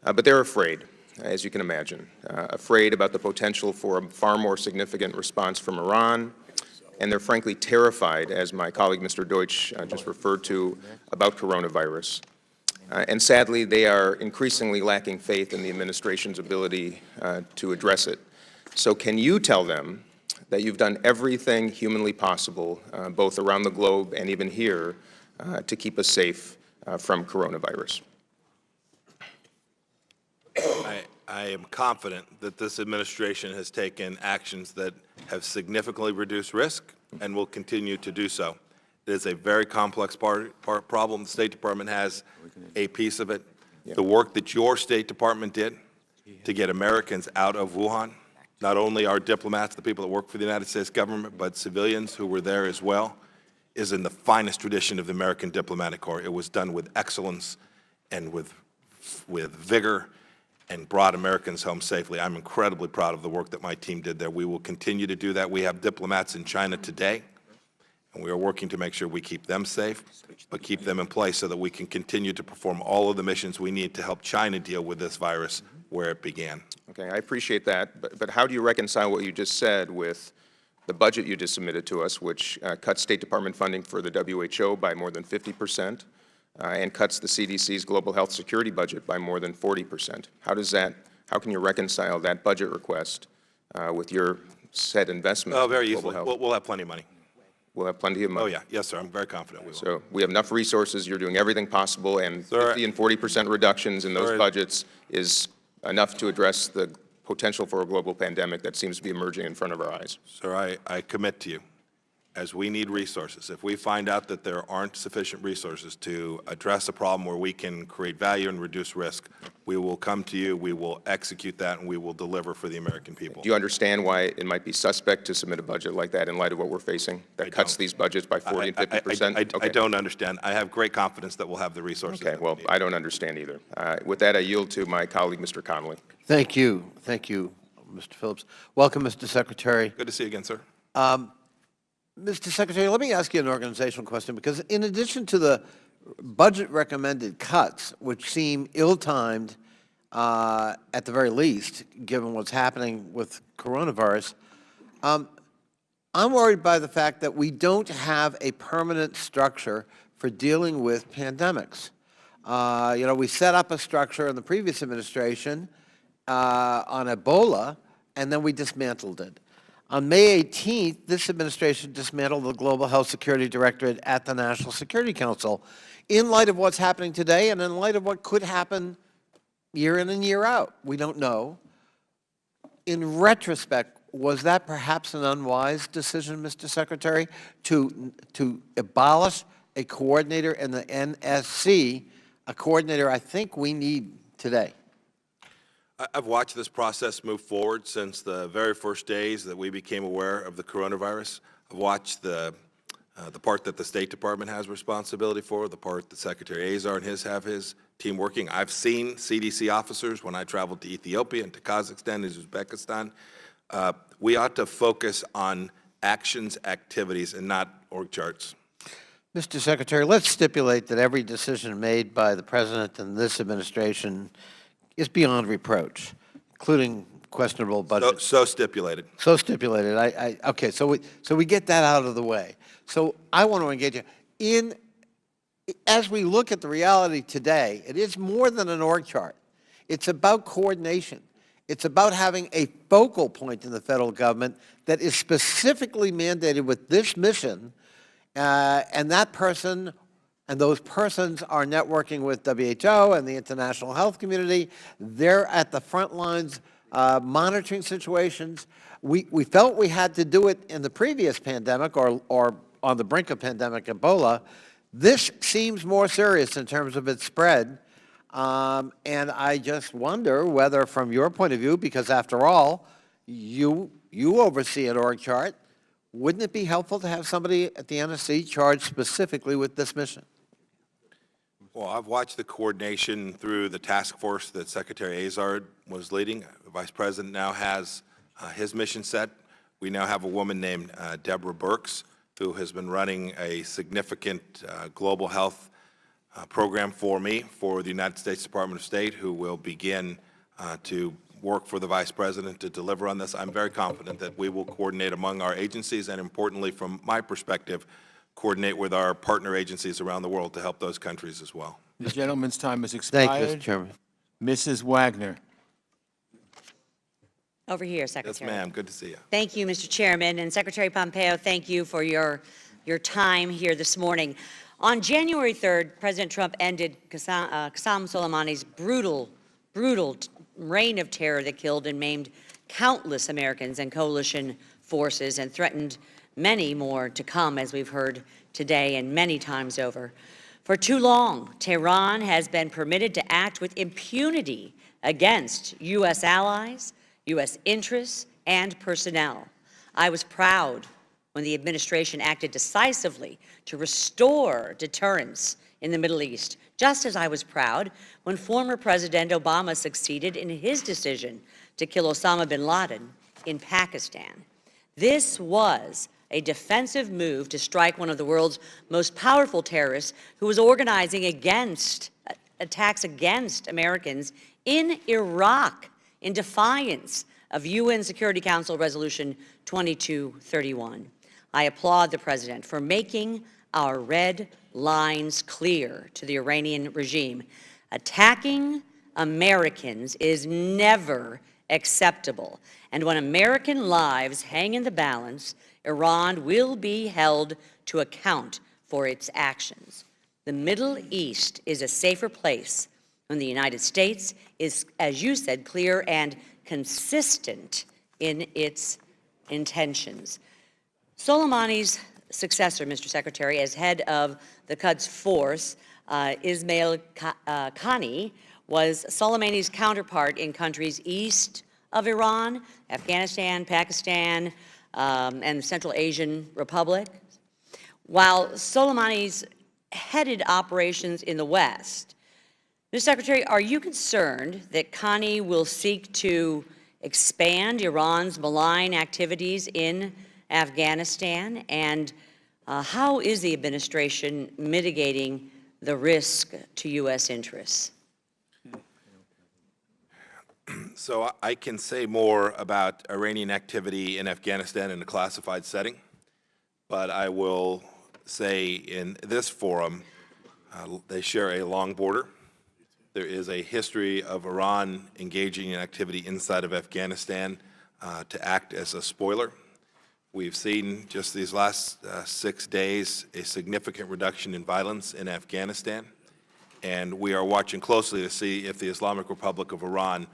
but they're afraid, as you can imagine, afraid about the potential for a far more significant response from Iran, and they're frankly terrified, as my colleague Mr. Deutsch just referred to, about coronavirus. And sadly, they are increasingly lacking faith in the administration's ability to address it. So can you tell them that you've done everything humanly possible, both around the globe and even here, to keep us safe from coronavirus? I am confident that this administration has taken actions that have significantly reduced risk and will continue to do so. It is a very complex problem. The State Department has a piece of it. The work that your State Department did to get Americans out of Wuhan, not only our diplomats, the people that work for the United States government, but civilians who were there as well, is in the finest tradition of the American diplomatic corps. It was done with excellence and with vigor and brought Americans home safely. I'm incredibly proud of the work that my team did there. We will continue to do that. We have diplomats in China today, and we are working to make sure we keep them safe, but keep them in place so that we can continue to perform all of the missions we need to help China deal with this virus where it began. Okay, I appreciate that, but how do you reconcile what you just said with the budget you just submitted to us, which cuts State Department funding for the WHO by more than 50%, and cuts the CDC's global health security budget by more than 40%? How can you reconcile that budget request with your set investment? Oh, very in easily. global health? We'll have plenty of money. We'll have plenty of money. Oh, yeah. Yes, sir. I'm very confident we will. So we have enough resources. You're doing everything possible, and Sir, 50 and 40% reductions in those Sir, budgets is enough to address the potential for a global pandemic that seems to be emerging in front of our eyes. Sir, I commit to you, as we need resources, if we find out that there aren't sufficient resources to address a problem where we can create value and reduce risk, we will come to you, we will execute that, and we will deliver for the American people. Do you understand why it might be suspect to submit a budget like that in light of what we're facing, that cuts these budgets by 40 and 50%? I don't understand. I have great confidence that we'll have the resources. Okay, well, I don't understand either. With that, I yield to my colleague, Mr. Connolly. Thank you. Thank you, Mr. Phillips. Welcome, Mr. Secretary. Good to see you again, sir. Mr. Secretary, let me ask you an organizational question, because in addition to the budget recommended cuts, which seem ill-timed at the very least, given what's happening with coronavirus, I'm worried by the fact that we don't have a permanent structure for dealing with pandemics. We set up a structure in the previous administration on Ebola, and then we dismantled it. On May 18th, this administration dismantled the Global Health Security Directorate at the National Security Council in light of what's happening today and in light of what could happen year in and year out. We don't know. In retrospect, was that perhaps an unwise decision, Mr. Secretary, to abolish a coordinator in the NSC, a coordinator I think we need today? I've watched this process move forward since the very first days that we became aware of the coronavirus. I've watched the part that the State Department has responsibility for, the part that Secretary Azar and his team working. I've seen CDC officers when I traveled to Ethiopia and to Kazakhstan and Uzbekistan. We ought to focus on actions, activities, and not org charts. Mr. Secretary, let's stipulate that every decision made by the President and this administration is beyond reproach, including questionable budget. So stipulated. So stipulated. Okay, so we get that out of the way. So I want to engage you. As we look at the reality today, it is more than an org chart. It's about coordination. It's about having a focal point in the federal government that is specifically mandated with this mission, and that person and those persons are networking with WHO and the international health community. They're at the front lines monitoring situations. We felt we had to do it in the previous pandemic or on the brink of pandemic Ebola. This seems more serious in terms of its spread. And I just wonder whether, from your point of view, because after all, you oversee an org chart, wouldn't it be helpful to have somebody at the NSC charged specifically with this mission? Well, I've watched the coordination through the task force that Secretary Azar was leading. The Vice President now has his mission set. We now have a woman named Deborah Birx, who has been running a significant global health program for me, for the United States Department of State, who will begin to work for the Vice President to deliver on this. I'm very confident that we will coordinate among our agencies and, importantly, from my perspective, coordinate with our partner agencies around the world to help those countries as well. The gentleman's time has expired. Thank you, Mr. Chairman. Mrs. Wagner. Over here, Yes, Secretary. ma'am. Good to see you. Thank you, Mr. Chairman. And Secretary Pompeo, thank you for your time here this morning. On January 3rd, President Trump ended Qasem Soleimani's brutal reign of terror that killed and maimed countless Americans and coalition forces and threatened many more to come, as we've heard today and many times over. For too long, Tehran has been permitted to act with impunity against U.S. allies, U.S. interests, and personnel. I was proud when the administration acted decisively to restore deterrence in the Middle East, just as I was proud when former President Obama succeeded in his decision to kill Osama bin Laden in Pakistan. This was a defensive move to strike one of the world's most powerful terrorists who was organizing attacks against Americans in Iraq in defiance of UN Security Council Resolution 2231. I applaud the President for making our red lines clear to the Iranian regime. Attacking Americans is never acceptable. And when American lives hang in the balance, Iran will be held to account for its actions. The Middle East is a safer place when the United States is, as you said, clear and consistent in its intentions. Soleimani's successor, Mr. Secretary, as head of the Quds Force, Ismail Qani, was Soleimani's counterpart in countries east of Iran, Afghanistan, Pakistan, and the Central Asian Republic. While Soleimani's headed operations in the West, Mr. Secretary, are you concerned that Qani will seek to expand Iran's malign activities in Afghanistan? And how is the administration mitigating the risk to U.S. interests? So I can say more about Iranian activity in Afghanistan in a classified setting, but I will say in this forum, they share a long border. There is a history of Iran engaging in activity inside of Afghanistan to act as a spoiler. We've seen just these last 6 days a significant reduction in violence in Afghanistan, and we are watching closely to see if the Islamic Republic of Iran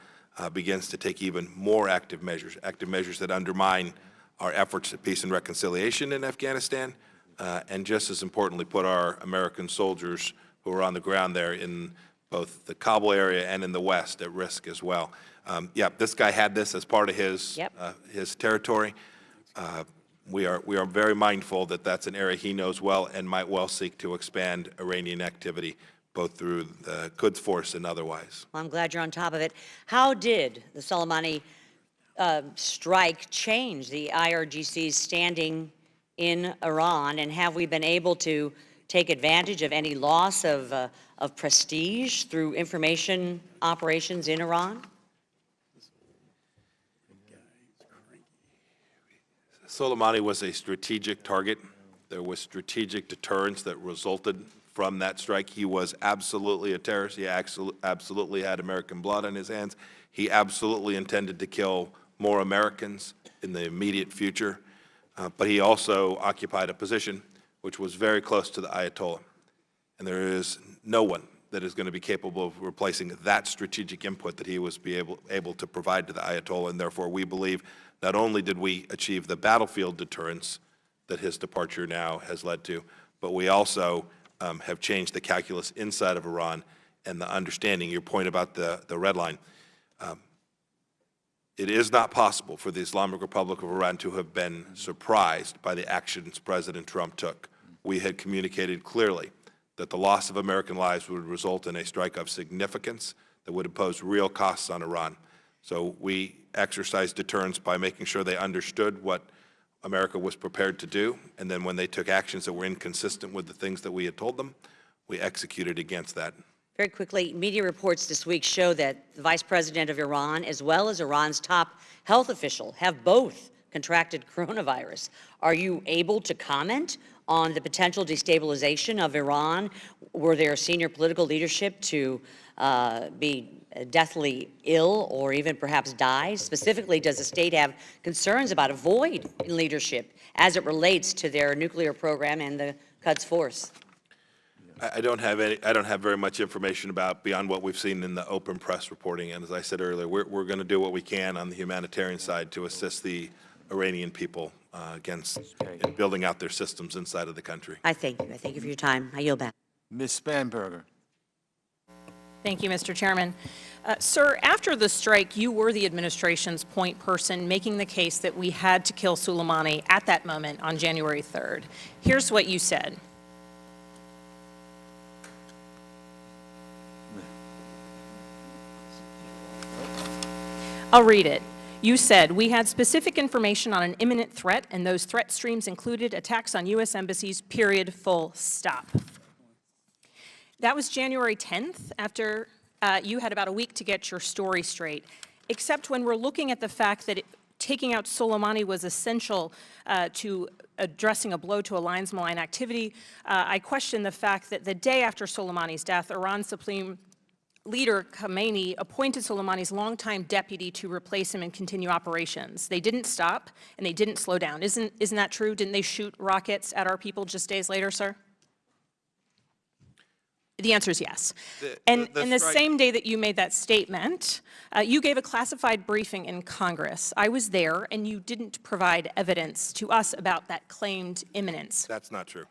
begins to take even more active measures that undermine our efforts at peace and reconciliation in Afghanistan, and just as importantly, put our American soldiers who are on the ground there in both the Kabul area and in the West at risk as well. Yeah, this guy had this as part of his his territory. We are very mindful that that's an area he knows well and might well seek to expand Iranian activity, both through the Quds Force and otherwise. Well, I'm glad you're on top of it. How did the Soleimani strike change the IRGC's standing in Iran, and have we been able to take advantage of any loss of prestige through information operations in Iran? Soleimani was a strategic target. There was strategic deterrence that resulted from that strike. He was absolutely a terrorist. He absolutely had American blood on his hands. He absolutely intended to kill more Americans in the immediate future. But he also occupied a position which was very close to the Ayatollah. And there is no one that is going to be capable of replacing that strategic input that he was able to provide to the Ayatollah. And therefore, we believe not only did we achieve the battlefield deterrence that his departure now has led to, but we also have changed the calculus inside of Iran and the understanding. Your point about the red line. It is not possible for the Islamic Republic of Iran to have been surprised by the actions President Trump took. We had communicated clearly that the loss of American lives would result in a strike of significance that would impose real costs on Iran. So we exercised deterrence by making sure they understood what America was prepared to do, and then when they took actions that were inconsistent with the things that we had told them, we executed against that. Very quickly, media reports this week show that the vice president of Iran, as well as Iran's top health official, have both contracted coronavirus. Are you able to comment on the potential destabilization of Iran? Were there senior political leadership to be deathly ill or even perhaps die? Specifically, does the state have concerns about a void in leadership as it relates to their nuclear program and the Quds Force? I don't have very much information about beyond what we've seen in the open press reporting. And as I said earlier, we're going to do what we can on the humanitarian side to assist the Iranian people against in building out their systems inside of the country. I thank you. I thank you for your time. I yield back. Ms. Spanberger. Thank you, Mr. Chairman. Sir, after the strike, you were the administration's point person making the case that we had to kill Soleimani at that moment on January 3rd. Here's what you said. I'll read it. You said, we had specific information on an imminent threat, and those threat streams included attacks on U.S. embassies, period, full stop. That was January 10th, after you had about a week to get your story straight, except when we're looking at the fact that taking out Soleimani was essential to addressing a blow to Iran's malign activity. I question the fact that the day after Soleimani's death, Iran's Supreme Leader Khamenei appointed Soleimani's longtime deputy to replace him and continue operations. They didn't stop and they didn't slow down. Isn't that true? Didn't they shoot rockets at our people just days later, sir? The answer is yes. And the same day that you made that statement, you gave a classified briefing in Congress. I was there, and you didn't provide evidence to us about that claimed imminence. That's not true.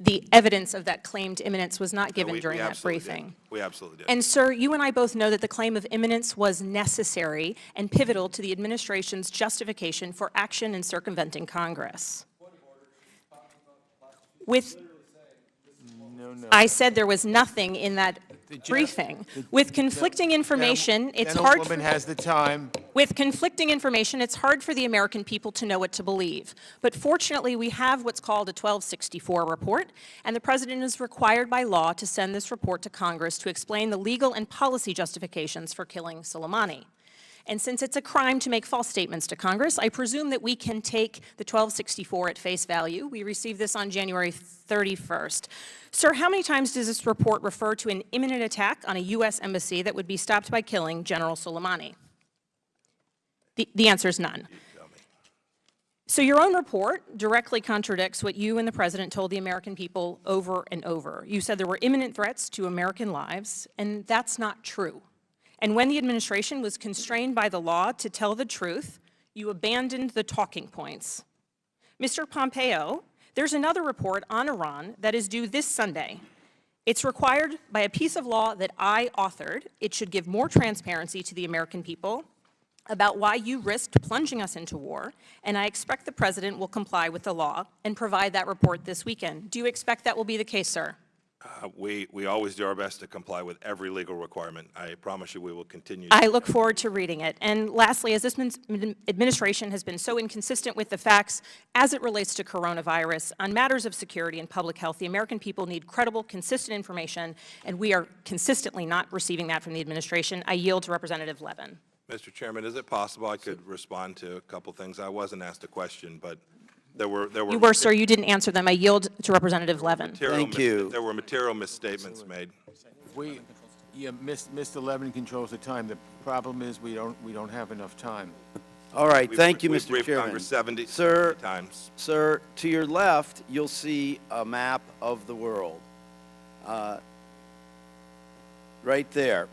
The evidence of that claimed imminence was not given we during that absolutely briefing. did. We absolutely did. And sir, you and I both know that the claim of imminence was necessary and pivotal to the administration's justification for action in circumventing Congress. I said there was nothing in that briefing. With conflicting information, it's hard. Gentlewoman has the time. With conflicting information, it's hard for the American people to know what to believe. But fortunately, we have what's called a 1264 report, and the President is required by law to send this report to Congress to explain the legal and policy justifications for killing Soleimani. And since it's a crime to make false statements to Congress, I presume that we can take the 1264 at face value. We received this on January 31st. Sir, how many times does this report refer to an imminent attack on a U.S. embassy that would be stopped by killing General Soleimani? The answer is none. So your own report directly contradicts what you and the President told the American people over and over. You said there were imminent threats to American lives, and that's not true. And when the administration was constrained by the law to tell the truth, you abandoned the talking points. Mr. Pompeo, there's another report on Iran that is due this Sunday. It's required by a piece of law that I authored. It should give more transparency to the American people about why you risked plunging us into war, and I expect the President will comply with the law and provide that report this weekend. Do you expect that will be the case, sir? We always do our best to comply with every legal requirement. I promise you we will continue. I look forward to reading it. And lastly, as this administration has been so inconsistent with the facts as it relates to coronavirus, on matters of security and public health, the American people need credible, consistent information, and we are consistently not receiving that from the administration. I yield to Representative Levin. Mr. Chairman, is it possible I could respond to a couple things? I wasn't asked a question, but there were You were, sir. You didn't answer them. I yield to Representative Levin. Thank you. There were material misstatements made. Mr. Levin controls the time. The problem is we don't have enough time. All right, thank you, We've Mr. briefed Chairman. Congress 70 Sir, times. Sir, to your left, you'll see a map of the world. Right there.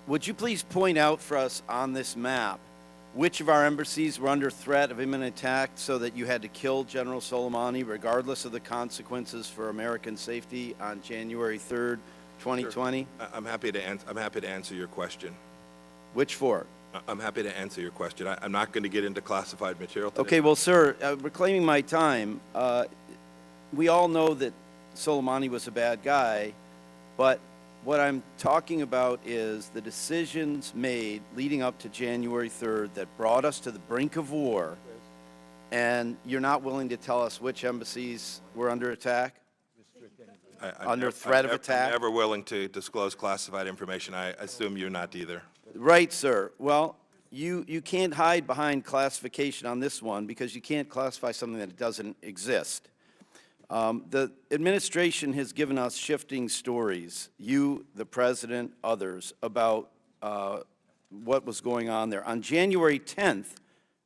Would you please point out for us on this map which of our embassies were under threat of imminent attack so that you had to kill General Soleimani regardless of the consequences for American safety on January 3rd, 2020? I'm happy to answer your question. Which four? I'm happy to answer your question. I'm not going to get into classified material today. Okay, well, sir, reclaiming my time, we all know that Soleimani was a bad guy, but what I'm talking about is the decisions made leading up to January 3rd that brought us to the brink of war, and you're not willing to tell us which embassies were under attack? Under threat of attack? I'm never willing to disclose classified information. I assume you're not either. Right, sir. Well, you can't hide behind classification on this one because you can't classify something that doesn't exist. The administration has given us shifting stories, you, the president, others, about what was going on there. On January 10th,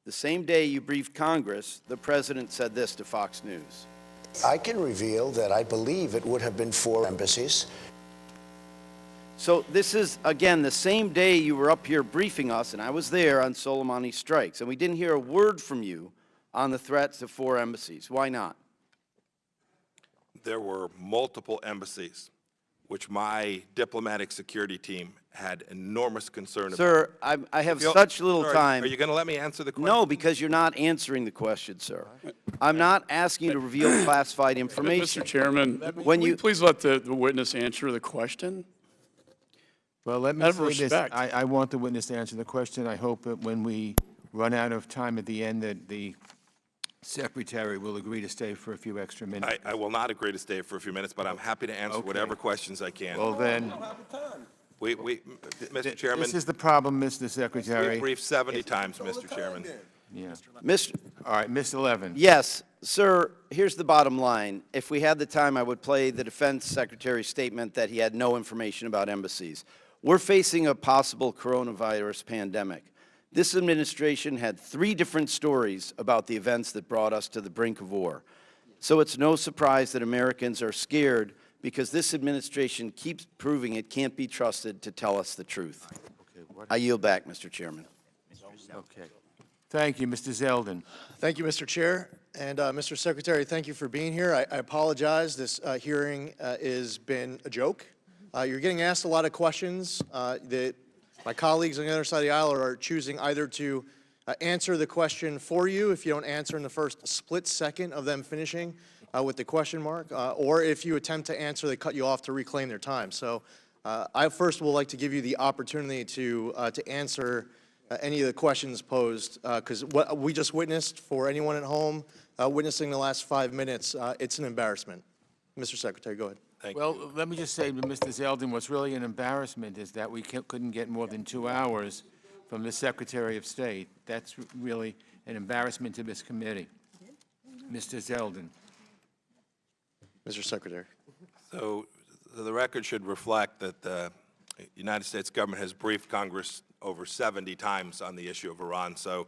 the same day you briefed Congress, the president said this to Fox News. I can reveal that I believe it would have been 4 embassies. So this is, again, the same day you were up here briefing us, and I was there on Soleimani strikes, and we didn't hear a word from you on the threats to 4 embassies. Why not? There were multiple embassies, which my diplomatic security team had enormous concern about. Sir, I have such little time. Are you going to let me answer the question? No, because you're not answering the question, sir. I'm not asking you to reveal classified information. Mr. Chairman, When you please let the witness answer the question? Well, let me Out of say this. respect. I want the witness to answer the question. I hope that when we run out of time at the end, that the secretary will agree to stay for a few extra minutes. I will not agree to stay for a few minutes, but I'm happy to answer whatever questions I can. Well, then, Mr. Chairman, this is the problem, Mr. we Secretary. briefed 70 times, Mr. Chairman. Yeah. All right, Mr. Levin. Yes, sir, here's the bottom line. If we had the time, I would play the defense secretary's statement that he had no information about embassies. We're facing a possible coronavirus pandemic. This administration had 3 different stories about the events that brought us to the brink of war. So it's no surprise that Americans are scared because this administration keeps proving it can't be trusted to tell us the truth. I yield back, Mr. Chairman. Okay. Thank you, Mr. Zeldin. Thank you, Mr. Chair. And Mr. Secretary, thank you for being here. I apologize. This hearing has been a joke. You're getting asked a lot of questions that my colleagues on the other side of the aisle are choosing either to answer the question for you if you don't answer in the first split second of them finishing with the question mark, or if you attempt to answer, they cut you off to reclaim their time. So I first would like to give you the opportunity to answer any of the questions posed, because what we just witnessed for anyone at home witnessing the last 5 minutes, it's an embarrassment. Mr. Secretary, go ahead. Well, let me just say to Mr. Zeldin, what's really an embarrassment is that we couldn't get more than 2 hours from the Secretary of State. That's really an embarrassment to this committee. Mr. Zeldin. Mr. Secretary. So the record should reflect that the United States government has briefed Congress over 70 times on the issue of Iran. So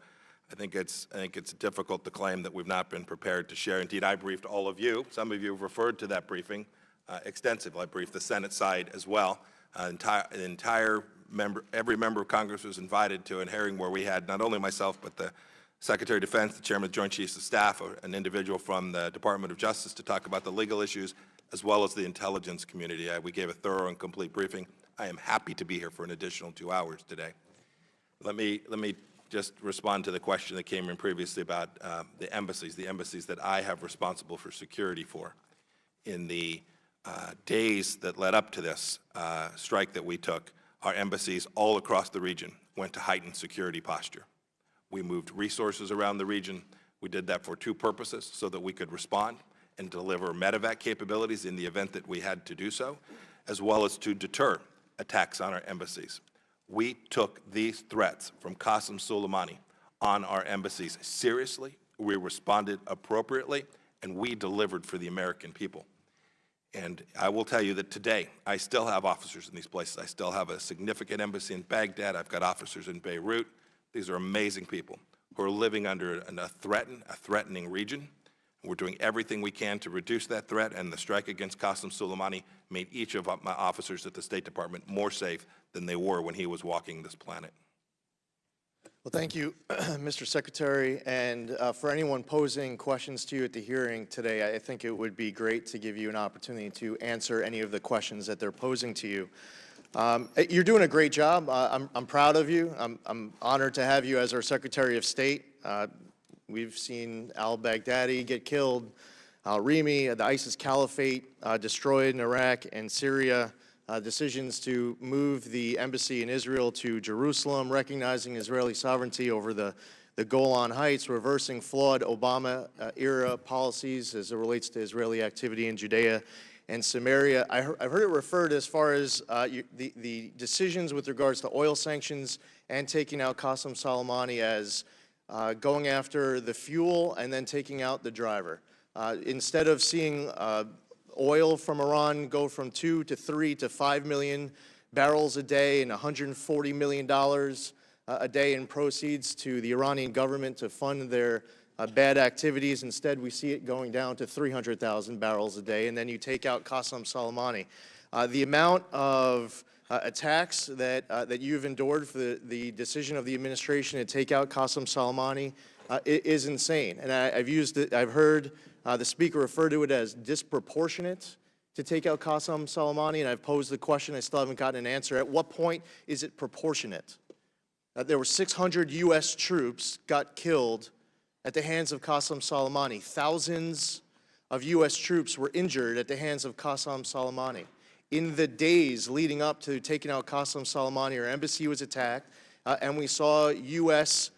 I think it's difficult to claim that we've not been prepared to share. Indeed, I briefed all of you. Some of you have referred to that briefing extensively. I briefed the Senate side as well. Every member of Congress was invited to a hearing where we had not only myself, but the Secretary of Defense, the Chairman of the Joint Chiefs of Staff, an individual from the Department of Justice to talk about the legal issues, as well as the intelligence community. We gave a thorough and complete briefing. I am happy to be here for an additional 2 hours today. Let me just respond to the question that came in previously about the embassies that I have responsible for security for. In the days that led up to this strike that we took, our embassies all across the region went to heightened security posture. We moved resources around the region. We did that for 2 purposes, so that we could respond and deliver medevac capabilities in the event that we had to do so, as well as to deter attacks on our embassies. We took these threats from Qasem Soleimani on our embassies seriously. We responded appropriately, and we delivered for the American people. And I will tell you that today, I still have officers in these places. I still have a significant embassy in Baghdad. I've got officers in Beirut. These are amazing people who are living under a threatening region. We're doing everything we can to reduce that threat, and the strike against Qasem Soleimani made each of my officers at the State Department more safe than they were when he was walking this planet. Well, thank you, Mr. Secretary. And for anyone posing questions to you at the hearing today, I think it would be great to give you an opportunity to answer any of the questions that they're posing to you. You're doing a great job. I'm proud of you. I'm honored to have you as our Secretary of State. We've seen al-Baghdadi get killed, al-Rimi, the ISIS caliphate destroyed in Iraq and Syria, decisions to move the embassy in Israel to Jerusalem, recognizing Israeli sovereignty over the Golan Heights, reversing flawed Obama-era policies as it relates to Israeli activity in Judea and Samaria. I've heard it referred as far as the decisions with regards to oil sanctions and taking out Qasem Soleimani as going after the fuel and then taking out the driver. Instead of seeing oil from Iran go from 2 to 3 to 5 million barrels a day and $140 million a day in proceeds to the Iranian government to fund their bad activities. Instead, we see it going down to 300,000 barrels a day, and then you take out Qasem Soleimani. The amount of attacks that you've endured for the decision of the administration to take out Qasem Soleimani is insane. And I've heard the speaker refer to it as disproportionate to take out Qasem Soleimani, and I've posed the question, I still haven't gotten an answer. At what point is it proportionate? There were 600 U.S. troops got killed at the hands of Qasem Soleimani. Thousands of U.S. troops were injured at the hands of Qasem Soleimani. In the days leading up to taking out Qasem Soleimani, our embassy was attacked, and we saw U.S.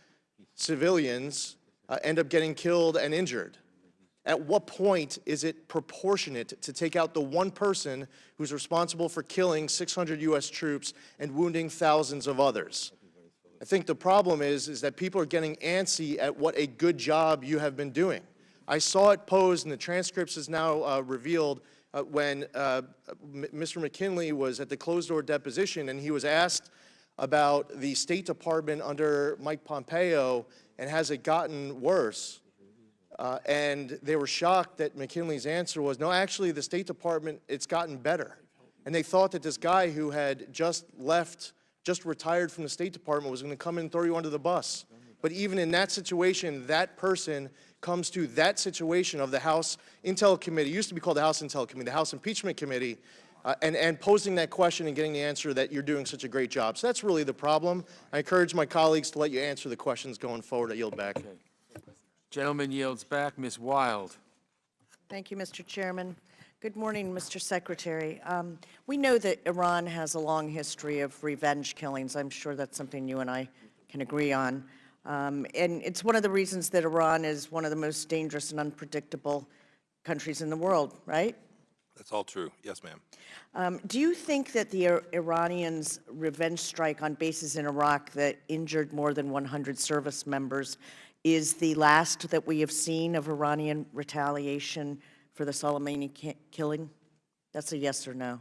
civilians end up getting killed and injured. At what point is it proportionate to take out the one person who's responsible for killing 600 U.S. troops and wounding thousands of others? I think the problem is that people are getting antsy at what a good job you have been doing. I saw it posed, and the transcripts is now revealed, when Mr. McKinley was at the closed-door deposition, and he was asked about the State Department under Mike Pompeo, and has it gotten worse? And they were shocked that McKinley's answer was, no, actually, the State Department, it's gotten better. And they thought that this guy who had just retired from the State Department was going to come in and throw you under the bus. But even in that situation, that person comes to that situation of the House Intel Committee, used to be called the House Intel Committee, the House Impeachment Committee, and posing that question and getting the answer that you're doing such a great job. So that's really the problem. I encourage my colleagues to let you answer the questions going forward. I yield back. Okay. Gentleman yields back. Ms. Wild. Thank you, Mr. Chairman. Good morning, Mr. Secretary. We know that Iran has a long history of revenge killings. I'm sure that's something you and I can agree on. And it's one of the reasons that Iran is one of the most dangerous and unpredictable countries in the world, right? That's all true. Yes, ma'am. Do you think that the Iranians' revenge strike on bases in Iraq that injured more than 100 service members is the last that we have seen of Iranian retaliation for the Soleimani killing? That's a yes or no.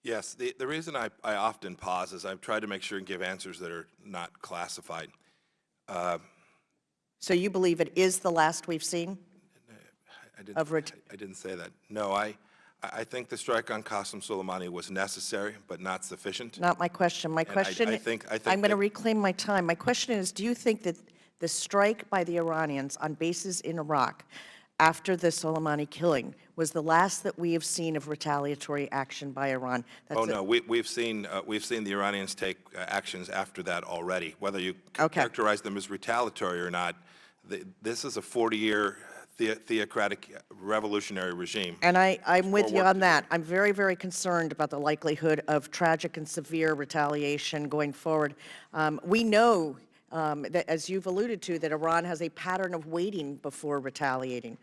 Yes. The reason I often pause is I've tried to make sure and give answers that are not classified. So you believe it is the last we've seen? I didn't say that. No, I think the strike on Qasem Soleimani was necessary, but not sufficient. Not my question. My question, I'm going to reclaim my time. My question is, do you think that the strike by the Iranians on bases in Iraq after the Soleimani killing was the last that we have seen of retaliatory action by Iran? No, we've seen the Iranians take actions after that already. Whether you characterize them as retaliatory or not, this is a 40-year theocratic revolutionary regime. And I'm with you on that. I'm very, very concerned about the likelihood of tragic and severe retaliation going forward. We know that, as you've alluded to, that Iran has a pattern of waiting before retaliating.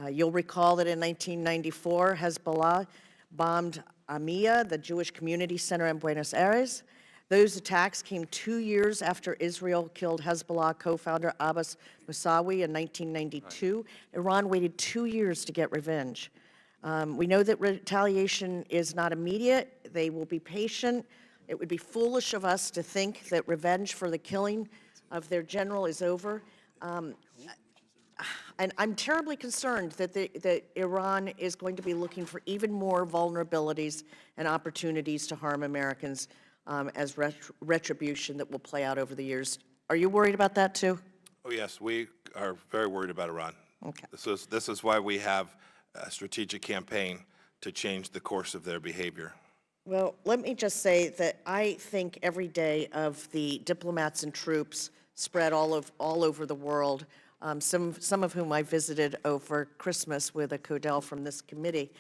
You'll recall that in 1994, Hezbollah bombed Amia, the Jewish community center in Buenos Aires. Those attacks came 2 years after Israel killed Hezbollah co-founder Abbas Musawi in 1992. Iran waited 2 years to get revenge. We know that retaliation is not immediate. They will be patient. It would be foolish of us to think that revenge for the killing of their general is over. And I'm terribly concerned that Iran is going to be looking for even more vulnerabilities and opportunities to harm Americans as retribution that will play out over the years. Are you worried about that too? Oh, yes, we are very worried about Iran. Okay. This is why we have a strategic campaign to change the course of their behavior. Well, let me just say that I think every day of the diplomats and troops spread all over the world, some of whom I visited over Christmas with a Codell from this committee,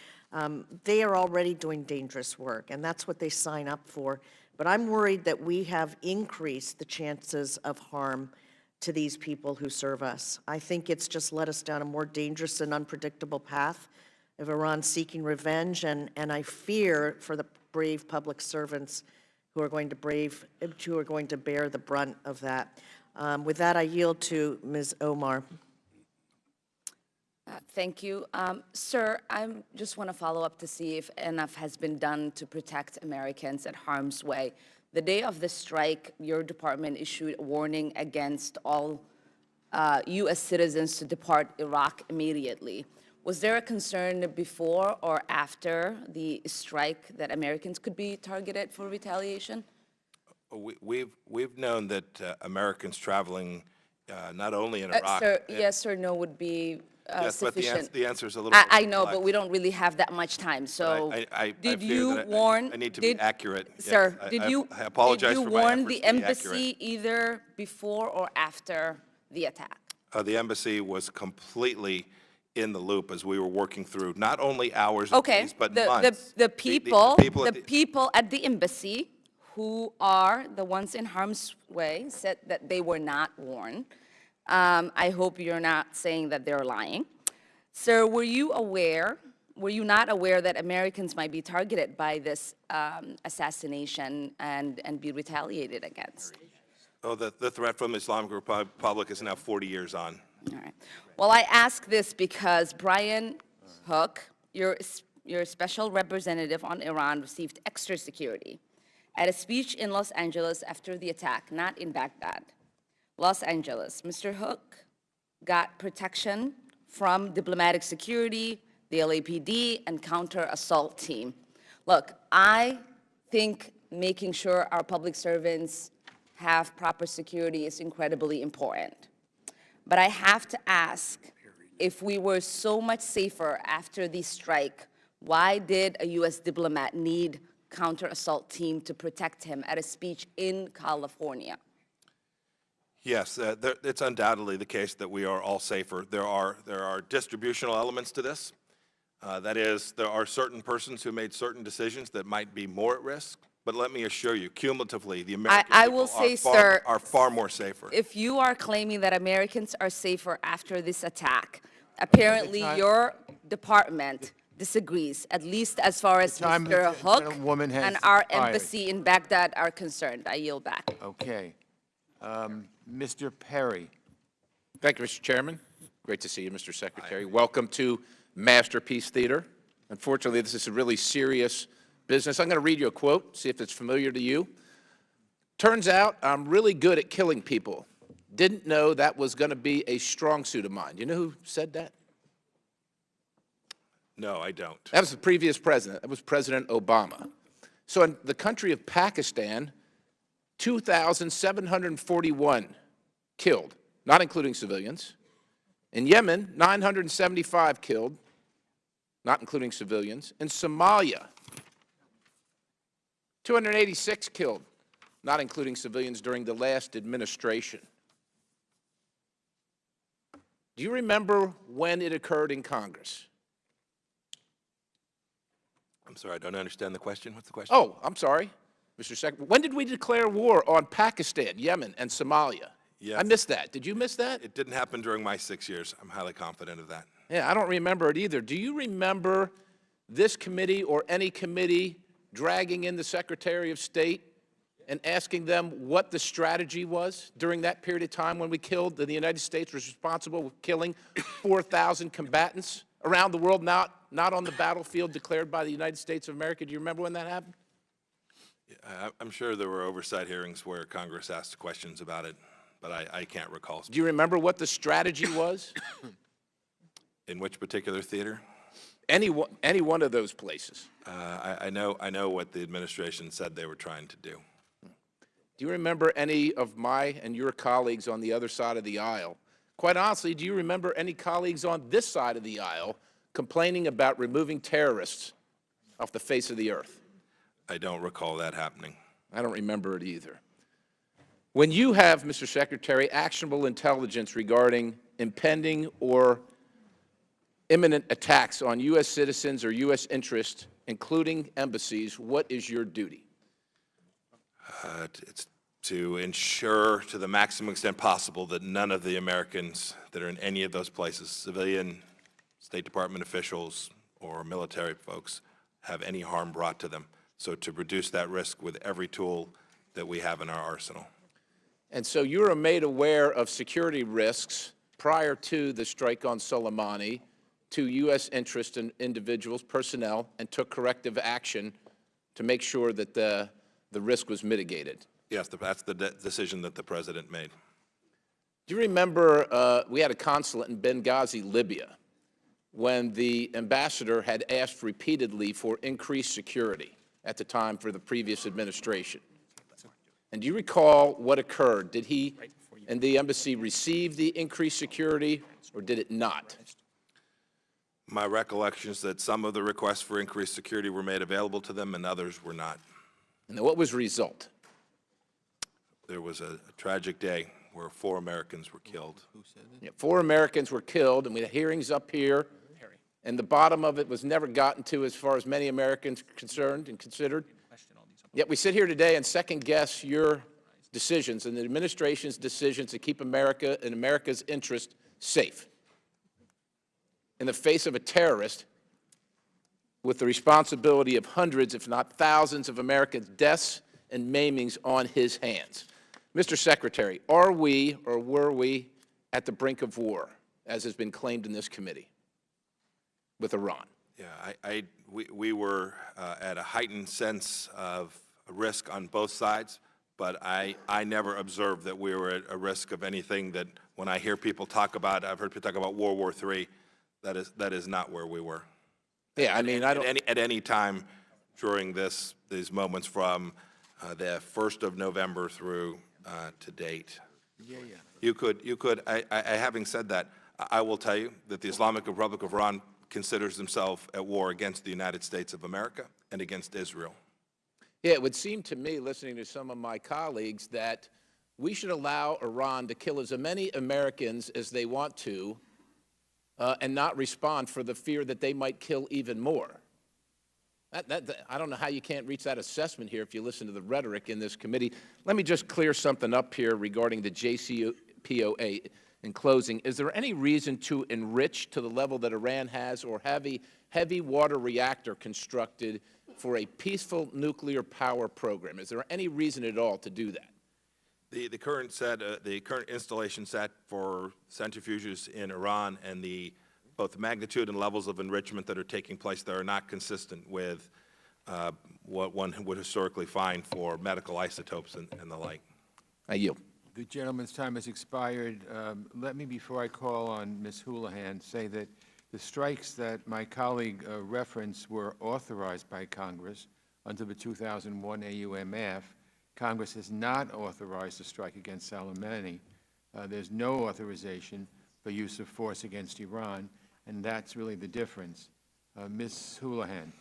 they are already doing dangerous work, and that's what they sign up for. But I'm worried that we have increased the chances of harm to these people who serve us. I think it's just led us down a more dangerous and unpredictable path of Iran seeking revenge, and I fear for the brave public servants who are going to bear the brunt of that. With that, I yield to Ms. Omar. Thank you. Sir, I just want to follow up to see if enough has been done to protect Americans at harm's way. The day of the strike, your department issued a warning against all U.S. citizens to depart Iraq immediately. Was there a concern before or after the strike that Americans could be targeted for retaliation? We've known that Americans traveling not only in Iraq. Sir, yes or no would be yes, sufficient. but the answer is a little. I know, but we don't really have that much time. So, did you warn? I need to be accurate, sir. Yes, Did you? I apologize did you for my warn efforts the to be embassy accurate. either before or after the attack? The embassy was completely in the loop as we were working through not only hours, Okay. days, but the months. people, the people at the embassy who are the ones in harm's way said that they were not warned. I hope you're not saying that they're lying. Sir, were you not aware that Americans might be targeted by this assassination and be retaliated against? Oh, the threat from the Islamic Republic is now 40 years on. All right. Well, I ask this because Brian Hook, your special representative on Iran, received extra security at a speech in Los Angeles after the attack, not in Baghdad. Los Angeles. Mr. Hook got protection from diplomatic security, the LAPD, and counter-assault team. Look, I think making sure our public servants have proper security is incredibly important. But I have to ask, if we were so much safer after the strike, why did a U.S. diplomat need counter-assault team to protect him at a speech in California? Yes, it's undoubtedly the case that we are all safer. There are distributional elements to this. That is, there are certain persons who made certain decisions that might be more at risk. But let me assure you, cumulatively, the American people are far more safer. If you are claiming that Americans are safer after this attack, apparently your department disagrees, at least as far as Mr. Hook and our embassy in Baghdad are concerned. I yield back. Okay. Mr. Perry. Thank you, Mr. Chairman. Great to see you, Mr. Secretary. Welcome to Masterpiece Theater. Unfortunately, this is a really serious business. I'm going to read you a quote, see if it's familiar to you. Turns out I'm really good at killing people. Didn't know that was going to be a strong suit of mine. You know who said that? No, I don't. That was the previous president. That was President Obama. So in the country of Pakistan, 2,741 killed, not including civilians. In Yemen, 975 killed, not including civilians. In Somalia, 286 killed, not including civilians during the last administration. Do you remember when it occurred in Congress? I'm sorry, I don't understand the question. What's the question? Oh, I'm sorry, Mr. Secretary. When did we declare war on Pakistan, Yemen, and Somalia? Yes. I missed that. Did you miss that? It didn't happen during my 6 years. I'm highly confident of that. Yeah, I don't remember it either. Do you remember this committee or any committee dragging in the Secretary of State and asking them what the strategy was during that period of time when we killed, the United States was responsible for killing 4,000 combatants around the world, not on the battlefield declared by the United States of America? Do you remember when that happened? I'm sure there were oversight hearings where Congress asked questions about it, but I can't recall. Do you remember what the strategy was? In which particular theater? Any one of those places. I know what the administration said they were trying to do. Do you remember any of my and your colleagues on the other side of the aisle? Quite honestly, do you remember any colleagues on this side of the aisle complaining about removing terrorists off the face of the earth? I don't recall that happening. I don't remember it either. When you have, Mr. Secretary, actionable intelligence regarding impending or imminent attacks on U.S. citizens or U.S. interests, including embassies, what is your duty? It's to ensure to the maximum extent possible that none of the Americans that are in any of those places, civilian, State Department officials, or military folks, have any harm brought to them. So to reduce that risk with every tool that we have in our arsenal. And so you were made aware of security risks prior to the strike on Soleimani to U.S. interest in individuals, personnel, and took corrective action to make sure that the risk was mitigated. Yes, that's the decision that the President made. Do you remember we had a consulate in Benghazi, Libya, when the ambassador had asked repeatedly for increased security at the time for the previous administration? And do you recall what occurred? Did he and the embassy receive the increased security, or did it not? My recollection is that some of the requests for increased security were made available to them and others were not. And what was the result? There was a tragic day where 4 Americans were killed. Yeah, 4 Americans were killed, and we had hearings up here, and the bottom of it was never gotten to as far as many Americans concerned and considered. Yet we sit here today and second-guess your decisions and the administration's decisions to keep America and America's interest safe in the face of a terrorist with the responsibility of hundreds, if not thousands, of Americans' deaths and maimings on his hands. Mr. Secretary, are we or were we at the brink of war, as has been claimed in this committee, with Iran? Yeah, we were at a heightened sense of risk on both sides, but I never observed that we were at a risk of anything that when I hear people talk about, I've heard people talk about World War III, that is not where we were. Yeah, I mean, at any time during these moments from the 1st of November through to date. You could, having said that, I will tell you that the Islamic Republic of Iran considers themselves at war against the United States of America and against Israel. Yeah, it would seem to me, listening to some of my colleagues, that we should allow Iran to kill as many Americans as they want to and not respond for the fear that they might kill even more. I don't know how you can't reach that assessment here if you listen to the rhetoric in this committee. Let me just clear something up here regarding the JCPOA in closing. Is there any reason to enrich to the level that Iran has or have a heavy water reactor constructed for a peaceful nuclear power program? Is there any reason at all to do that? The current installation set for centrifuges in Iran and both the magnitude and levels of enrichment that are taking place there are not consistent with what one would historically find for medical isotopes and the like. I yield. The gentleman's time has expired. Let me, before I call on Ms. Houlihan, say that the strikes that my colleague referenced were authorized by Congress under the 2001 AUMF. Congress has not authorized a strike against Soleimani. There's no authorization for use of force against Iran, and that's really the difference. Ms. Houlihan.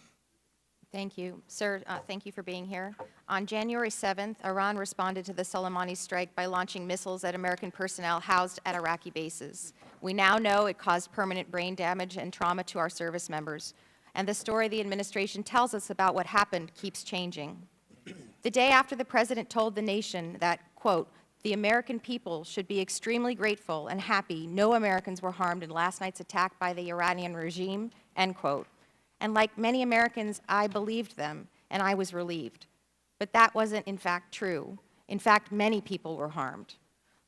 Thank you. Sir, thank you for being here. On January 7th, Iran responded to the Soleimani strike by launching missiles at American personnel housed at Iraqi bases. We now know it caused permanent brain damage and trauma to our service members. And the story the administration tells us about what happened keeps changing. The day after the President told the nation that, quote, the American people should be extremely grateful and happy no Americans were harmed in last night's attack by the Iranian regime, end quote. And like many Americans, I believed them, and I was relieved. But that wasn't, in fact, true. In fact, many people were harmed.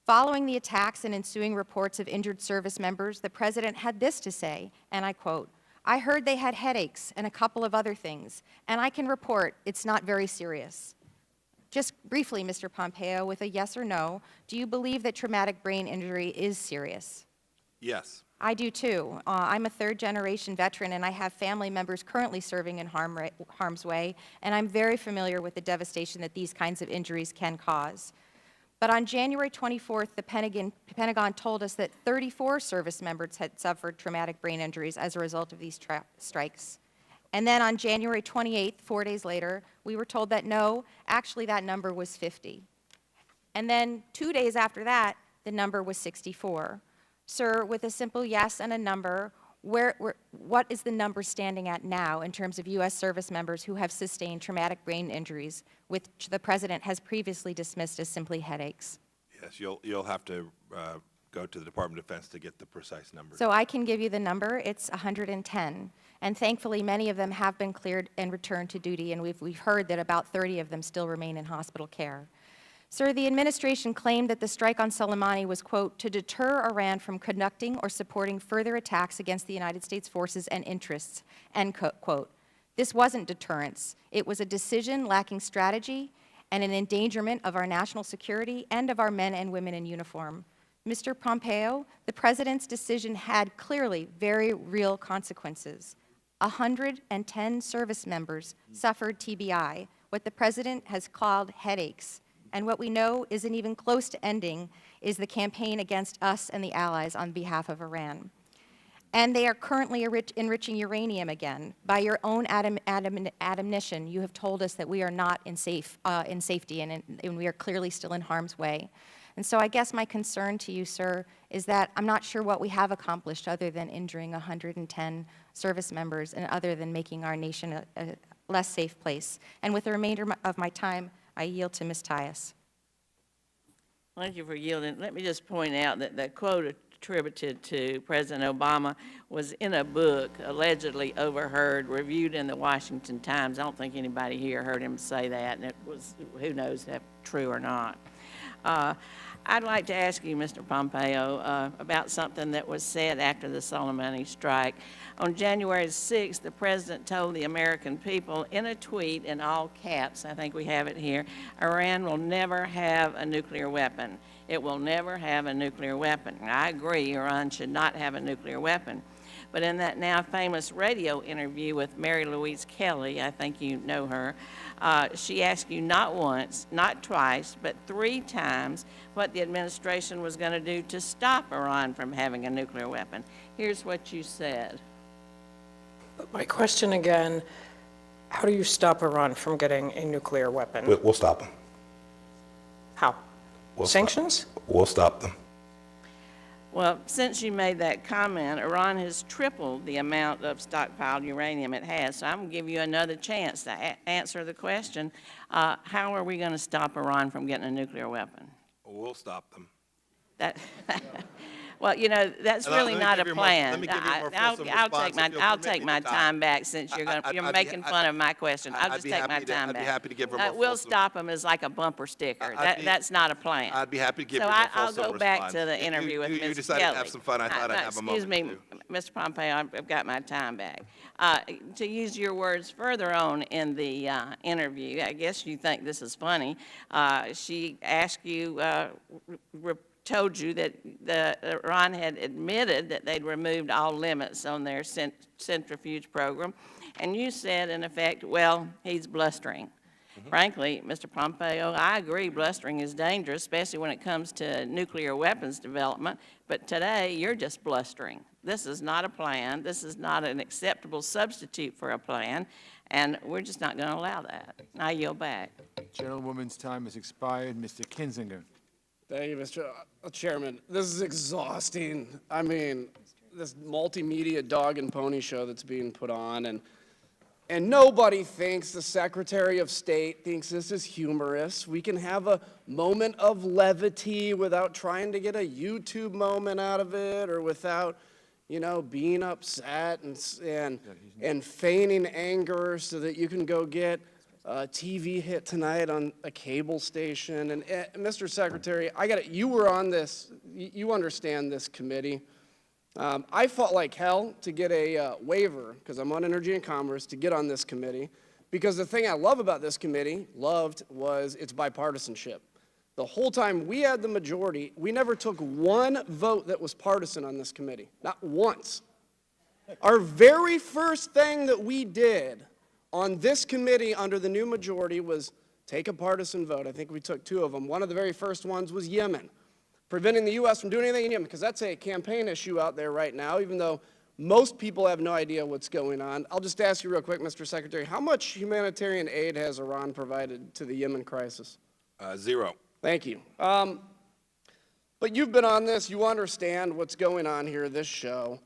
Following the attacks and ensuing reports of injured service members, the President had this to say, and I quote, "I heard they had headaches and a couple of other things, and I can report it's not very serious." Just briefly, Mr. Pompeo, with a yes or no, do you believe that traumatic brain injury is serious? Yes. I do too. I'm a third-generation veteran, and I have family members currently serving in harm's way, and I'm very familiar with the devastation that these kinds of injuries can cause. But on January 24th, the Pentagon told us that 34 service members had suffered traumatic brain injuries as a result of these strikes. And then on January 28th, 4 days later, we were told that no, actually that number was 50. And then 2 days after that, the number was 64. Sir, with a simple yes and a number, what is the number standing at now in terms of U.S. service members who have sustained traumatic brain injuries, which the President has previously dismissed as simply headaches? Yes, you'll have to go to the Department of Defense to get the precise number. So I can give you the number. It's 110. And thankfully, many of them have been cleared and returned to duty, and we've heard that about 30 of them still remain in hospital care. Sir, the administration claimed that the strike on Soleimani was, quote, to deter Iran from conducting or supporting further attacks against the United States forces and interests, end quote. This wasn't deterrence. It was a decision lacking strategy and an endangerment of our national security and of our men and women in uniform. Mr. Pompeo, the President's decision had clearly very real consequences. 110 service members suffered TBI, what the President has called headaches. And what we know isn't even close to ending is the campaign against us and the allies on behalf of Iran. And they are currently enriching uranium again. By your own admonition, you have told us that we are not in safety and we are clearly still in harm's way. And so I guess my concern to you, sir, is that I'm not sure what we have accomplished other than injuring 110 service members and other than making our nation a less safe place. And with the remainder of my time, I yield to Ms. Tias. Thank you for yielding. Let me just point out that the quote attributed to President Obama was in a book allegedly overheard, reviewed in the Washington Times. I don't think anybody here heard him say that, and it was, who knows if that's true or not. I'd like to ask you, Mr. Pompeo, about something that was said after the Soleimani strike. On January 6th, the President told the American people in a tweet in all caps, I think we have it here, Iran will never have a nuclear weapon. It will never have a nuclear weapon. I agree, Iran should not have a nuclear weapon. But in that now famous radio interview with Mary Louise Kelly, I think you know her, she asked you not once, not twice, but 3 times what the administration was going to do to stop Iran from having a nuclear weapon. Here's what you said. My question again, how do you stop Iran from getting a nuclear weapon? We'll stop them. How? Sanctions? We'll stop them. Well, since you made that comment, Iran has tripled the amount of stockpiled uranium it has. So I'm going to give you another chance to answer the question. How are we going to stop Iran from getting a nuclear weapon? We'll stop them. That, well, you know, that's really not a plan. I'll take my time back since you're making fun of my question. I'll just take my time back. I'd be happy to give her more We'll stop them as like a bumper sticker. That's not a plan. I'd be happy to give so you a more I'll fulsome go back response. to the interview with Ms. Kelly. You decided to have some fun. I thought I'd have a moment. Excuse me, Mr. Pompeo, I've got my time back. To use your words further on in the interview, I guess you think this is funny. She asked you, told you that Iran had admitted that they'd removed all limits on their centrifuge program, and you said, in effect, well, he's blustering. Frankly, Mr. Pompeo, I agree blustering is dangerous, especially when it comes to nuclear weapons development, but today you're just blustering. This is not a plan. This is not an acceptable substitute for a plan, and we're just not going to allow that. I yield back. Gentlewoman's time has expired. Mr. Kinzinger. Thank you, Mr. Chairman. This is exhausting. I mean, this multimedia dog and pony show that's being put on, and nobody thinks the Secretary of State thinks this is humorous. We can have a moment of levity without trying to get a YouTube moment out of it or without, you know, being upset and feigning anger so that you can go get TV hit tonight on a cable station. And Mr. Secretary, you were on this, you understand this committee. I fought like hell to get a waiver, because I'm on Energy and Commerce, to get on this committee. Because the thing I love about this committee, was its bipartisanship. The whole time we had the majority, we never took one vote that was partisan on this committee, not once. Our very first thing that we did on this committee under the new majority was take a partisan vote. I think we took 2 of them. One of the very first ones was Yemen, preventing the U.S. from doing anything in Yemen, because that's a campaign issue out there right now, even though most people have no idea what's going on. I'll just ask you real quick, Mr. Secretary, how much humanitarian aid has Iran provided to the Yemen crisis? 0. Thank you. But you've been on this. You understand what's going on here, this show.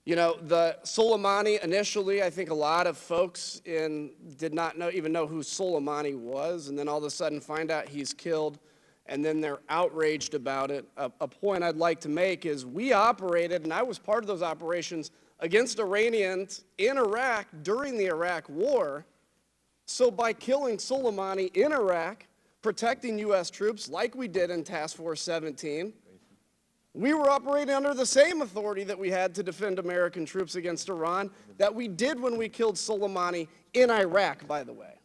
You know, the Soleimani, initially, I think a lot of folks did not even know who Soleimani was, and then all of a sudden find out he's killed, and then they're outraged about it. A point I'd like to make is we operated, and I was part of those operations, against Iranians in Iraq during the Iraq War. So by killing Soleimani in Iraq, protecting U.S. troops like we did in Task Force 17, we were operating under the same authority that we had to defend American troops against Iran that we did when we killed Soleimani in Iraq, by the way.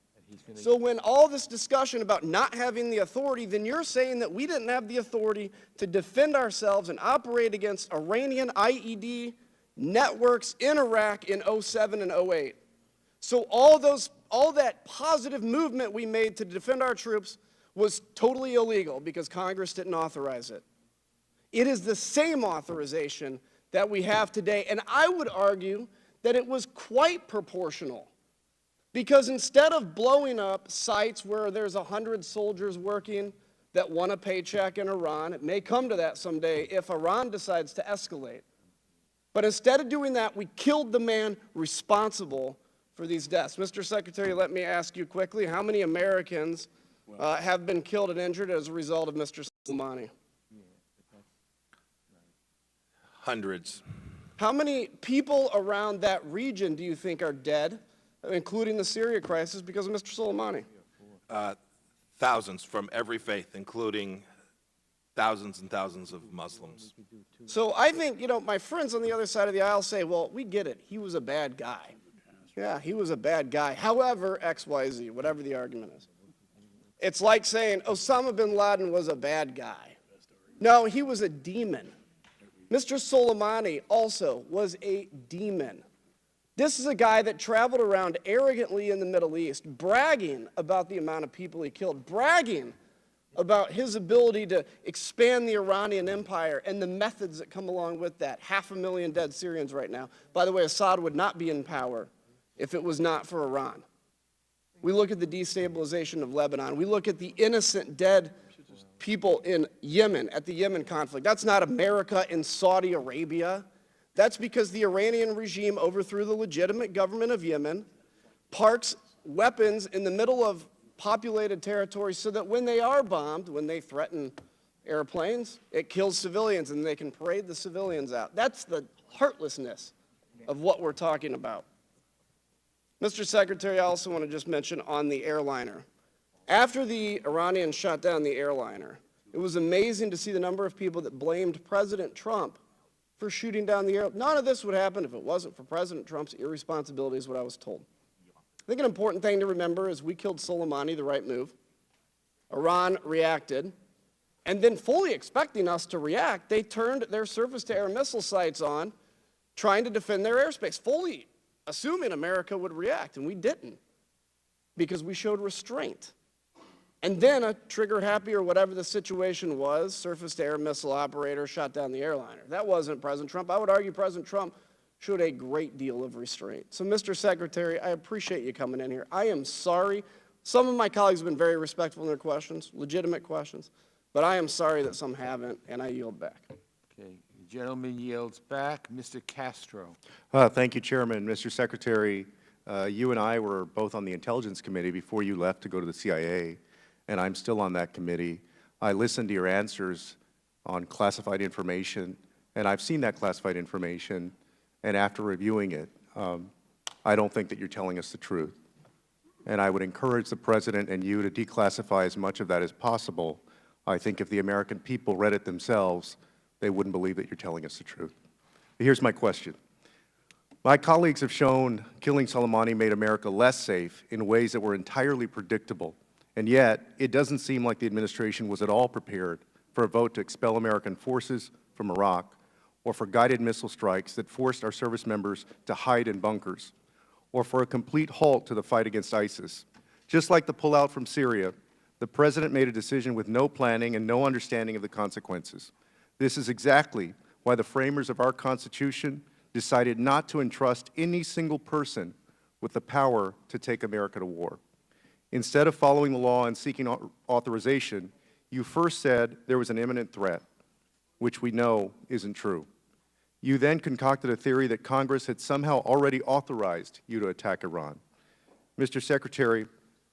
So when all this discussion about not having the authority, then you're saying that we didn't have the authority to defend ourselves and operate against Iranian IED networks in Iraq in 07 and 08. So all that positive movement we made to defend our troops was totally illegal because Congress didn't authorize it. It is the same authorization that we have today, and I would argue that it was quite proportional. Because instead of blowing up sites where there's 100 soldiers working that want a paycheck in Iran, it may come to that someday if Iran decides to escalate. But instead of doing that, we killed the man responsible for these deaths. Mr. Secretary, let me ask you quickly, how many Americans have been killed and injured as a result of Mr. Soleimani? Hundreds. How many people around that region do you think are dead, including the Syria crisis, because of Mr. Soleimani? Thousands from every faith, including thousands and thousands of Muslims. So I think, you know, my friends on the other side of the aisle say, well, we get it. He was a bad guy. Yeah, he was a bad guy. However, X, Y, Z, whatever the argument is. It's like saying Osama bin Laden was a bad guy. No, he was a demon. Mr. Soleimani also was a demon. This is a guy that traveled around arrogantly in the Middle East, bragging about the amount of people he killed, bragging about his ability to expand the Iranian empire and the methods that come along with that. 500,000 dead Syrians right now. By the way, Assad would not be in power if it was not for Iran. We look at the destabilization of Lebanon. We look at the innocent dead people in Yemen, at the Yemen conflict. That's not America in Saudi Arabia. That's because the Iranian regime overthrew the legitimate government of Yemen, parks weapons in the middle of populated territories so that when they are bombed, when they threaten airplanes, it kills civilians and they can parade the civilians out. That's the heartlessness of what we're talking about. Mr. Secretary, I also want to just mention on the airliner. After the Iranians shot down the airliner, it was amazing to see the number of people that blamed President Trump for shooting down the airliner. None of this would happen if it wasn't for President Trump's irresponsibility, is what I was told. I think an important thing to remember is we killed Soleimani, the right move. Iran reacted, and then fully expecting us to react, they turned their surface-to-air missile sites on, trying to defend their airspace, fully assuming America would react, and we didn't, because we showed restraint. And then a trigger-happy or whatever the situation was, surface-to-air missile operator shot down the airliner. That wasn't President Trump. I would argue President Trump showed a great deal of restraint. So, Mr. Secretary, I appreciate you coming in here. I am sorry. Some of my colleagues have been very respectful in their questions, legitimate questions, but I am sorry that some haven't, and I yield back. Okay, the gentleman yields back. Mr. Castro. Thank you, Chairman. Mr. Secretary, you and I were both on the Intelligence Committee before you left to go to the CIA, and I'm still on that committee. I listened to your answers on classified information, and I've seen that classified information, and after reviewing it, I don't think that you're telling us the truth. and I would encourage the President and you to declassify as much of that as possible. I think if the American people read it themselves, they wouldn't believe that you're telling us the truth. But here's my question. My colleagues have shown killing Soleimani made America less safe in ways that were entirely predictable, and yet it doesn't seem like the administration was at all prepared for a vote to expel American forces from Iraq, or for guided missile strikes that forced our service members to hide in bunkers, or for a complete halt to the fight against ISIS. Just like the pullout from Syria, the President made a decision with no planning and no understanding of the consequences. This is exactly why the framers of our Constitution decided not to entrust any single person with the power to take America to war. Instead of following the law and seeking authorization, you first said there was an imminent threat, which we know isn't true. You then concocted a theory that Congress had somehow already authorized you to attack Iran. Mr. Secretary,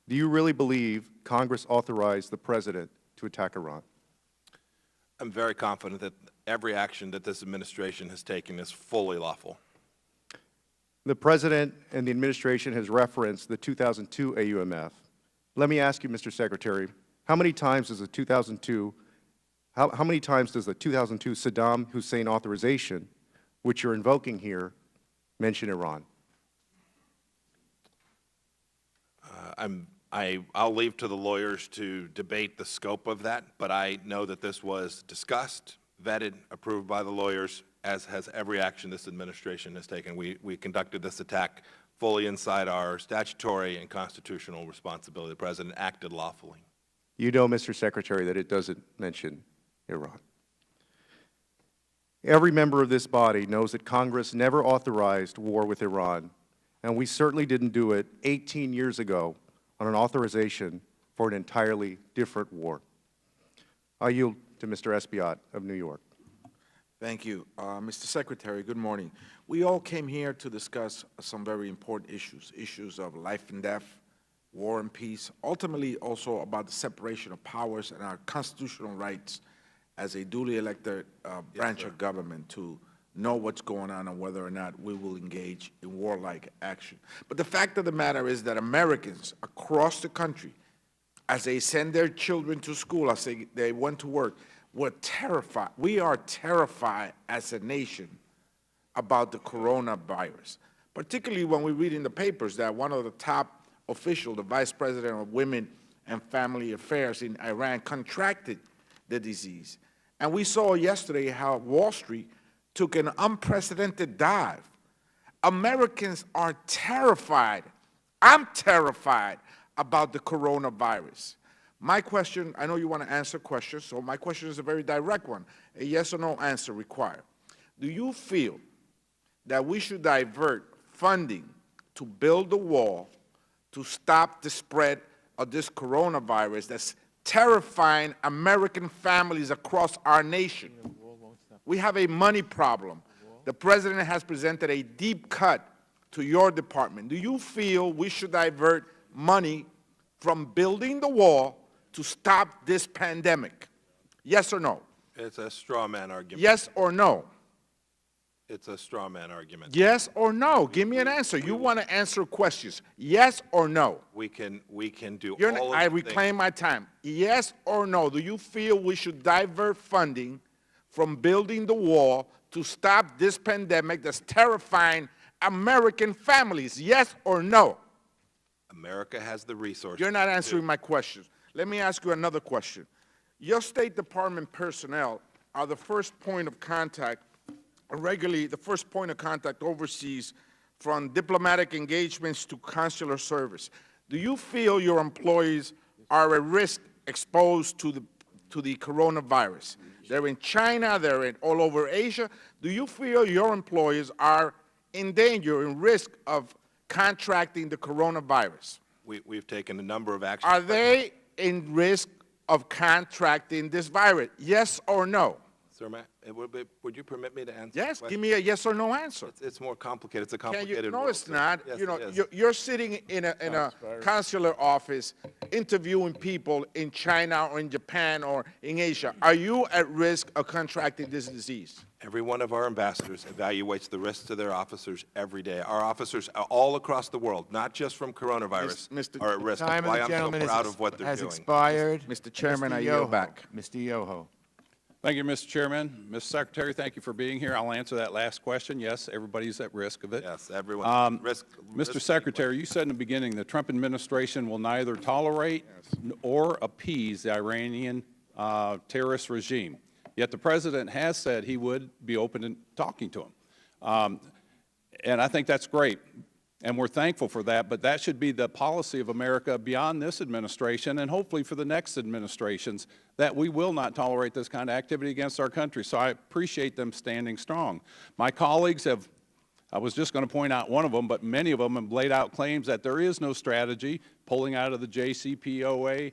do you really believe Congress authorized the President to attack Iran? I'm very confident that every action that this administration has taken is fully lawful. The President and the administration has referenced the 2002 AUMF. Let me ask you, Mr. Secretary, how many times does the 2002 Saddam Hussein authorization, which you're invoking here, mention Iran? I'll leave to the lawyers to debate the scope of that, but I know that this was discussed, vetted, approved by the lawyers, as has every action this administration has taken. We conducted this attack fully inside our statutory and constitutional responsibility. The President acted lawfully. You know, Mr. Secretary, that it doesn't mention Iran. Every member of this body knows that Congress never authorized war with Iran, and we certainly didn't do it 18 years ago on an authorization for an entirely different war. I yield to Mr. Espiat of New York. Thank you. Mr. Secretary, good morning. We all came here to discuss some very important issues of life and death, war and peace, ultimately also about the separation of powers and our constitutional rights as a duly elected branch of government to know what's going on and whether or not we will engage in warlike action. But the fact of the matter is that Americans across the country, as they send their children to school, as they went to work, were terrified. We are terrified as a nation about the coronavirus, particularly when we read in the papers that one of the top officials, the Vice President of Women and Family Affairs in Iran, contracted the disease. And we saw yesterday how Wall Street took an unprecedented dive. Americans are terrified. I'm terrified about the coronavirus. My question, I know you want to answer questions, so my question is a very direct one, a yes or no answer required. Do you feel that we should divert funding to build a wall to stop the spread of this coronavirus that's terrifying American families across our nation? We have a money problem. The President has presented a deep cut to your department. Do you feel we should divert money from building the wall to stop this pandemic? Yes or no? It's a straw man argument. Yes or no? It's a straw man argument. Yes or no? Give me an answer. You want to answer questions. Yes or no? We can do You're all not, of I the reclaim my time. Yes or no? Do you feel we should divert funding from building the wall to stop this pandemic that's terrifying American families? Yes or no? America has the resources. You're not answering my questions. Let me ask you another question. Your State Department personnel are the first point of contact, regularly the first point of contact overseas, from diplomatic engagements to consular service. Do you feel your employees are at risk exposed to the coronavirus? They're in China, they're in all over Asia. Do you feel your employees are in danger, in risk of contracting the coronavirus? We've taken a number of actions. Are they in risk of contracting this virus? Yes or no? Sir, would you permit me to answer? Yes, the give question? me a yes or no answer. It's more complicated. It's a Can you, complicated no, world, it's sir. not. Yes, You know, it is. you're sitting in a consular office interviewing people in China or in Japan or in Asia. Are you at risk of contracting this disease? Every one of our ambassadors evaluates the risks to their officers every day. Our officers are all across the world, not just from coronavirus, are at risk. Time That's of why the I'm so gentleman proud of what they're has doing. expired. Mr. Chairman, Mr. I yield Yoho. back. Mr. Yoho. Thank you, Mr. Chairman. Mr. Secretary, thank you for being here. I'll answer that last question. Yes, everybody's at risk of it. Yes, everyone. Mr. Secretary, you said in the beginning the Trump administration will neither tolerate or appease the Iranian terrorist regime. Yet the president has said he would be open to talking to him. And I think that's great. And we're thankful for that, but that should be the policy of America beyond this administration and hopefully for the next administrations, that we will not tolerate this kind of activity against our country. So I appreciate them standing strong. My colleagues have, I was just going to point out one of them, but many of them have laid out claims that there is no strategy, pulling out of the JCPOA,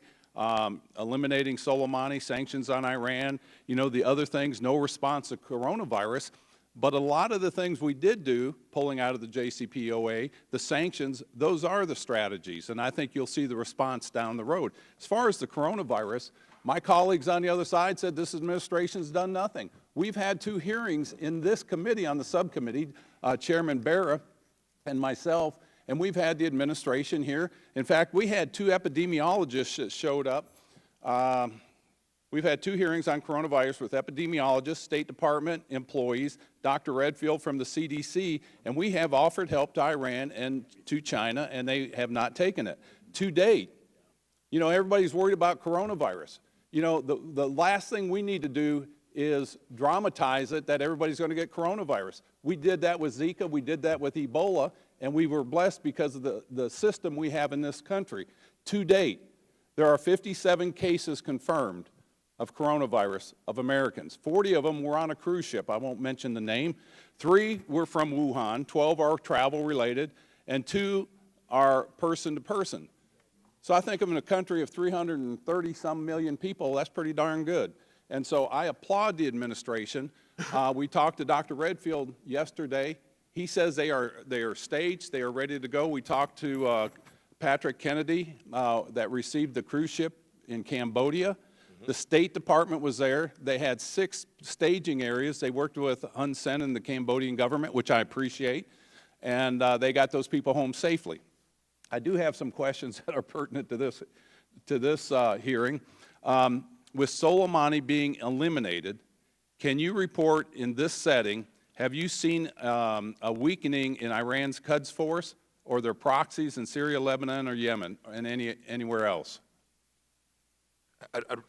eliminating Soleimani, sanctions on Iran, you know, the other things, no response to coronavirus. But a lot of the things we did do, pulling out of the JCPOA, the sanctions, those are the strategies, and I think you'll see the response down the road. As far as the coronavirus, my colleagues on the other side said this administration's done nothing. We've had 2 hearings in this committee, on the subcommittee, Chairman Barra and myself, and we've had the administration here. In fact, we had 2 epidemiologists that showed up. We've had 2 hearings on coronavirus with epidemiologists, State Department employees, Dr. Redfield from the CDC, and we have offered help to Iran and to China, and they have not taken it. To date, you know, everybody's worried about coronavirus. You know, the last thing we need to do is dramatize it that everybody's going to get coronavirus. We did that with Zika, we did that with Ebola, and we were blessed because of the system we have in this country. To date, there are 57 cases confirmed of coronavirus of Americans. 40 of them were on a cruise ship. I won't mention the name. 3 were from Wuhan, 12 are travel related, and 2 are person to person. So I think in a country of 330 some million people, that's pretty darn good. And so I applaud the administration. We talked to Dr. Redfield yesterday. He says they are staged, they are ready to go. We talked to Patrick Kennedy that received the cruise ship in Cambodia. The State Department was there. They had 6 staging areas. They worked with Hun Sen and the Cambodian government, which I appreciate, and they got those people home safely. I do have some questions that are pertinent to this hearing. With Soleimani being eliminated, can you report in this setting, have you seen a weakening in Iran's Quds force or their proxies in Syria, Lebanon, or Yemen, and anywhere else?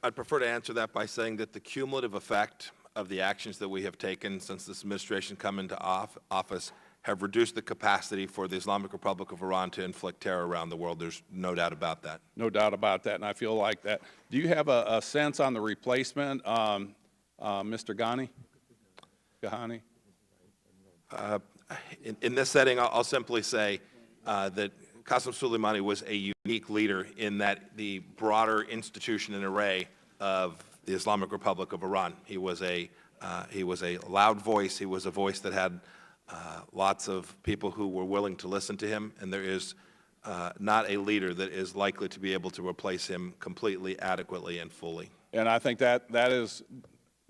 I'd prefer to answer that by saying that the cumulative effect of the actions that we have taken since this administration come into office have reduced the capacity for the Islamic Republic of Iran to inflict terror around the world. There's no doubt about that. No doubt about that, and I feel like that. Do you have a sense on the replacement, Mr. Ghani? In this setting, I'll simply say that Qasem Soleimani was a unique leader in that the broader institution and array of the Islamic Republic of Iran. He was a loud voice. He was a voice that had lots of people who were willing to listen to him, and there is not a leader that is likely to be able to replace him completely, adequately, and fully. And I think that is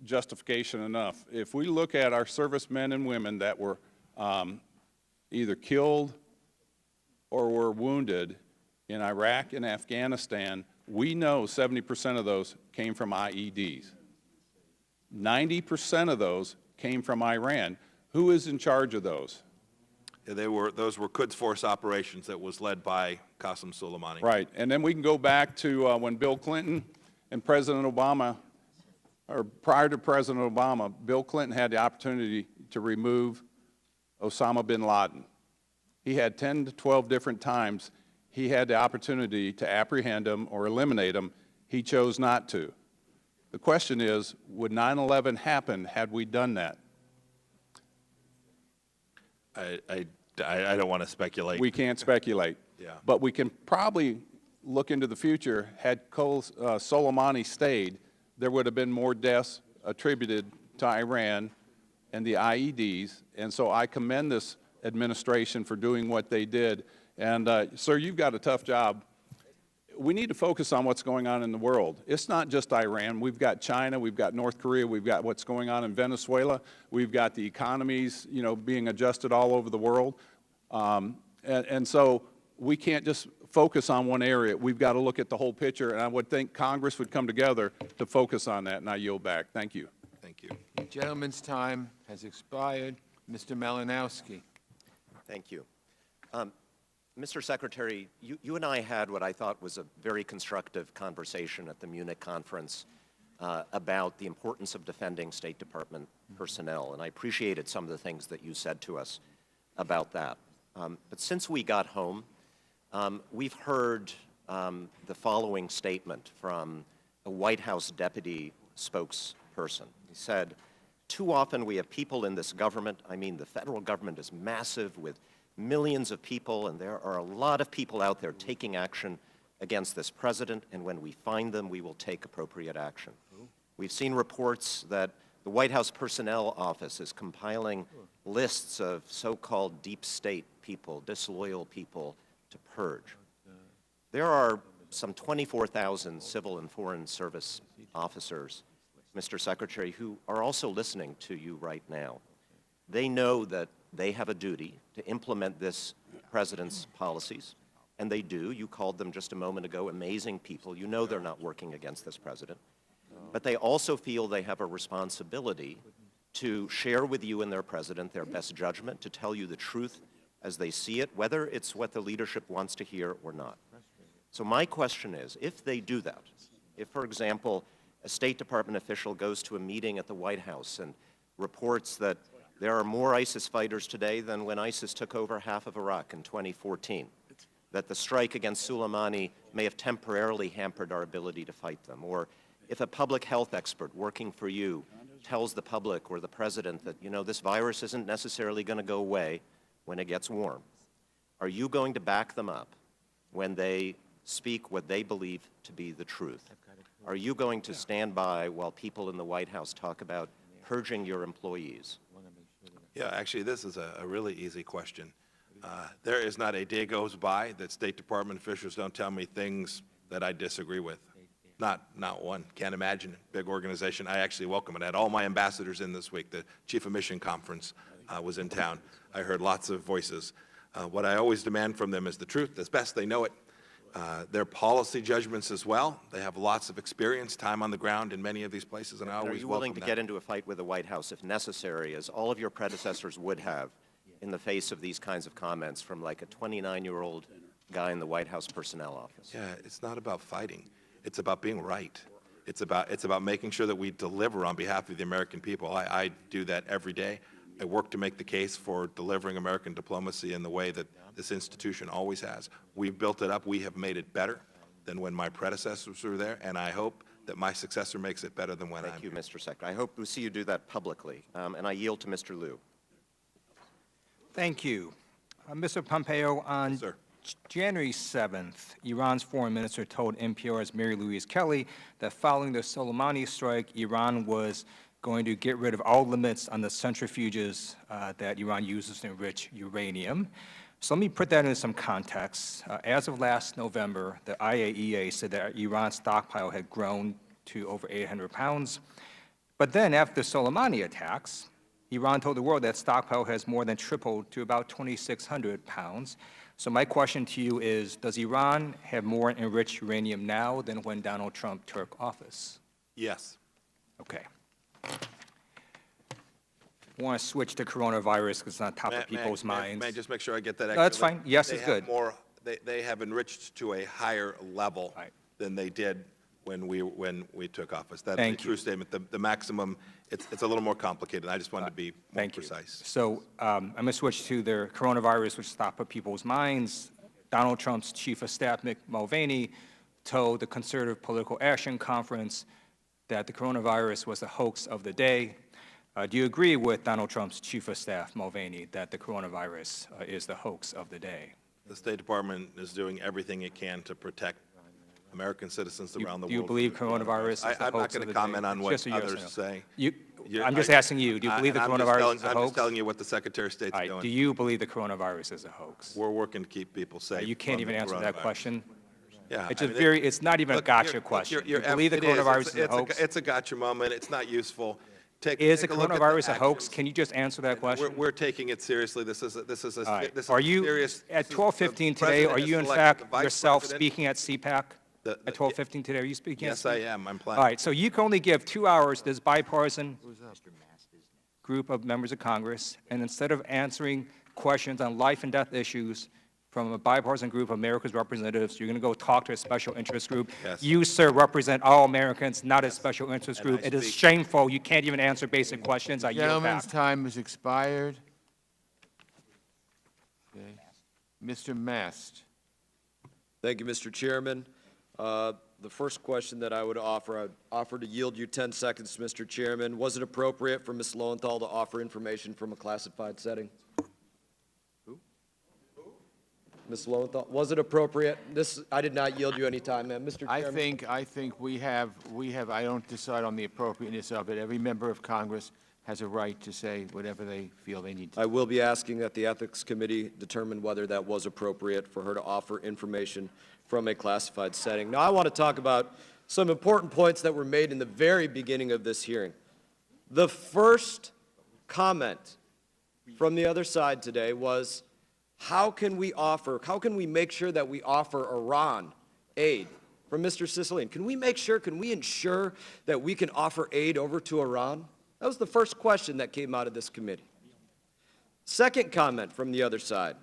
justification enough. If we look at our servicemen and women that were either killed or were wounded in Iraq and Afghanistan, we know 70% of those came from IEDs. 90% of those came from Iran. Who is in charge of those? Those were Quds Force operations that was led by Qasem Soleimani. Right, and then we can go back to when Bill Clinton and President Obama, or prior to President Obama, Bill Clinton had the opportunity to remove Osama bin Laden. He had 10 to 12 different times he had the opportunity to apprehend him or eliminate him. He chose not to. The question is, would 9/11 happen had we done that? I don't want to speculate. We can't speculate. Yeah. But we can probably look into the future. Had Soleimani stayed, there would have been more deaths attributed to Iran and the IEDs, and so I commend this administration for doing what they did. And, sir, you've got a tough job. We need to focus on what's going on in the world. It's not just Iran. We've got China, we've got North Korea, we've got what's going on in Venezuela, we've got the economies, you know, being adjusted all over the world. And so we can't just focus on one area. We've got to look at the whole picture, and I would think Congress would come together to focus on that, and I yield back. Thank you. Thank you. The gentleman's time has expired. Mr. Malinowski. Thank you. Mr. Secretary, you and I had what I thought was a very constructive conversation at the Munich conference about the importance of defending State Department personnel, and I appreciated some of the things that you said to us about that. But since we got home, we've heard the following statement from a White House deputy spokesperson. He said, "Too often we have people in this government, I mean the federal government is massive with millions of people, and there are a lot of people out there taking action against this president, and when we find them, we will take appropriate action." We've seen reports that the White House Personnel Office is compiling lists of so-called deep state people, disloyal people to purge. There are some 24,000 civil and foreign service officers, Mr. Secretary, who are also listening to you right now. They know that they have a duty to implement this president's policies, and they do. You called them just a moment ago amazing people. You know they're not working against this president. But they also feel they have a responsibility to share with you and their president their best judgment, to tell you the truth as they see it, whether it's what the leadership wants to hear or not. So my question is, if they do that, if, for example, a State Department official goes to a meeting at the White House and reports that there are more ISIS fighters today than when ISIS took over half of Iraq in 2014, that the strike against Soleimani may have temporarily hampered our ability to fight them, or if a public health expert working for you tells the public or the president that, you know, this virus isn't necessarily going to go away when it gets warm, are you going to back them up when they speak what they believe to be the truth? Are you going to stand by while people in the White House talk about purging your employees? Yeah, actually, this is a really easy question. There is not a day goes by that State Department officials don't tell me things that I disagree with. Not one. Can't imagine. Big organization. I actually welcome it. I had all my ambassadors in this week. The Chief of Mission Conference was in town. I heard lots of voices. What I always demand from them is the truth as best they know it. Their policy judgments as well. They have lots of experience, time on the ground in many of these places, and I always welcome that. Are you willing to get into a fight with the White House if necessary, as all of your predecessors would have in the face of these kinds of comments from like a 29-year-old guy in the White House Personnel Office? Yeah, it's not about fighting. It's about being right. It's about making sure that we deliver on behalf of the American people. I do that every day. I work to make the case for delivering American diplomacy in the way that this institution always has. We've built it up. We have made it better than when my predecessors were there, and I hope that my successor makes it better than when I'm here. Thank you, Mr. Secretary. I hope to see you do that publicly. And I yield to Mr. Liu. Thank you. Mr. Pompeo, on January 7th, Iran's foreign minister told NPR's Mary Louise Kelly that following the Soleimani strike, Iran was going to get rid of all limits on the centrifuges that Iran uses to enrich uranium. So let me put that into some context. As of last November, the IAEA said that Iran's stockpile had grown to over 800 pounds. But then after the Soleimani attacks, Iran told the world that stockpile has more than tripled to about 2,600 pounds. So my question to you is, does Iran have more enriched uranium now than when Donald Trump took office? Yes. Okay. I want to switch to coronavirus because it's on top of people's minds. May I just make sure I get that? No, that's fine. Yes is good. They have enriched to a higher level than they did when we took office. That's a true statement. The maximum, it's a little more complicated. I just wanted to be more precise. So I'm going to switch to the coronavirus, which is top of people's minds. Donald Trump's chief of staff, Mick Mulvaney, told the Conservative Political Action Conference that the coronavirus was a hoax of the day. Do you agree with Donald Trump's chief of staff, Mulvaney, that the coronavirus is the hoax of the day? The State Department is doing everything it can to protect American citizens around the world. Do you believe coronavirus is a hoax? I'm not going to comment on what Just a yes or others no. say. I'm just asking you, do you believe the coronavirus is a I'm just hoax? telling you what the Secretary of State's All right, doing. do you believe the coronavirus is a hoax? We're working to keep people safe. You can't from even the answer that coronavirus. question. Yeah. It's I a mean, very, it's not even a look, gotcha you're- question. you're- Do you believe the it is. coronavirus is a It's hoax? It's a gotcha moment. It's not useful. Is the take a look at the coronavirus a hoax? actions. Can you just answer that question? We're taking it seriously. This is a All right. this is Are a you, serious. at this is- the 12:15 today, president are has you in selected fact the vice yourself president. speaking at CPAC? At 12:15 today, are you speaking at Yes, CPAC? I am. I'm planning. All right, so you can only give 2 hours to this bipartisan group of members of Congress, and instead of answering questions on life and death issues from a bipartisan group of America's representatives, you're going to go talk to a special interest group. Yes. You, sir, represent all Americans, not a special interest And group. I It is speak- shameful. You can't even answer basic questions. I yield back. Gentleman's time has expired. Okay. Mr. Mast. Thank you, Mr. Chairman. The first question that I would offer, I'd offer to yield you 10 seconds, Mr. Chairman. Was it appropriate for Ms. Lowenthal to offer information from a classified setting? Who? Ms. Lowenthal, was it appropriate? I did not yield you any time, ma'am. Mr. Chairman. I think we have, I don't decide on the appropriateness of it. Every member of Congress has a right to say whatever they feel they need to. I will be asking that the Ethics Committee determine whether that was appropriate for her to offer information from a classified setting. Now, I want to talk about some important points that were made in the very beginning of this hearing. The first comment from the other side today was, how can we make sure that we offer Iran aid? From Mr. Sicilian, can we ensure that we can offer aid over to Iran? That was the first question that came out of this committee. Second comment from the other side.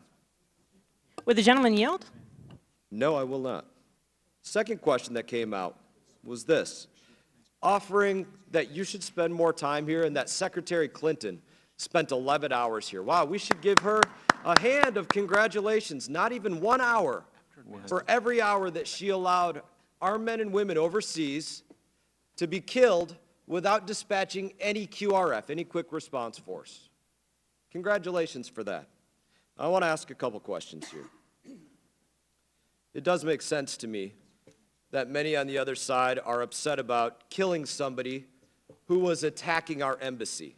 Would the gentleman yield? No, I will not. Second question that came out was this, offering that you should spend more time here and that Secretary Clinton spent 11 hours here. Wow, we should give her a hand of congratulations, not even 1 hour for every hour that she allowed our men and women overseas to be killed without dispatching any QRF, any quick response force. Congratulations for that. I want to ask a couple questions here. It does make sense to me that many on the other side are upset about killing somebody who was attacking our embassy.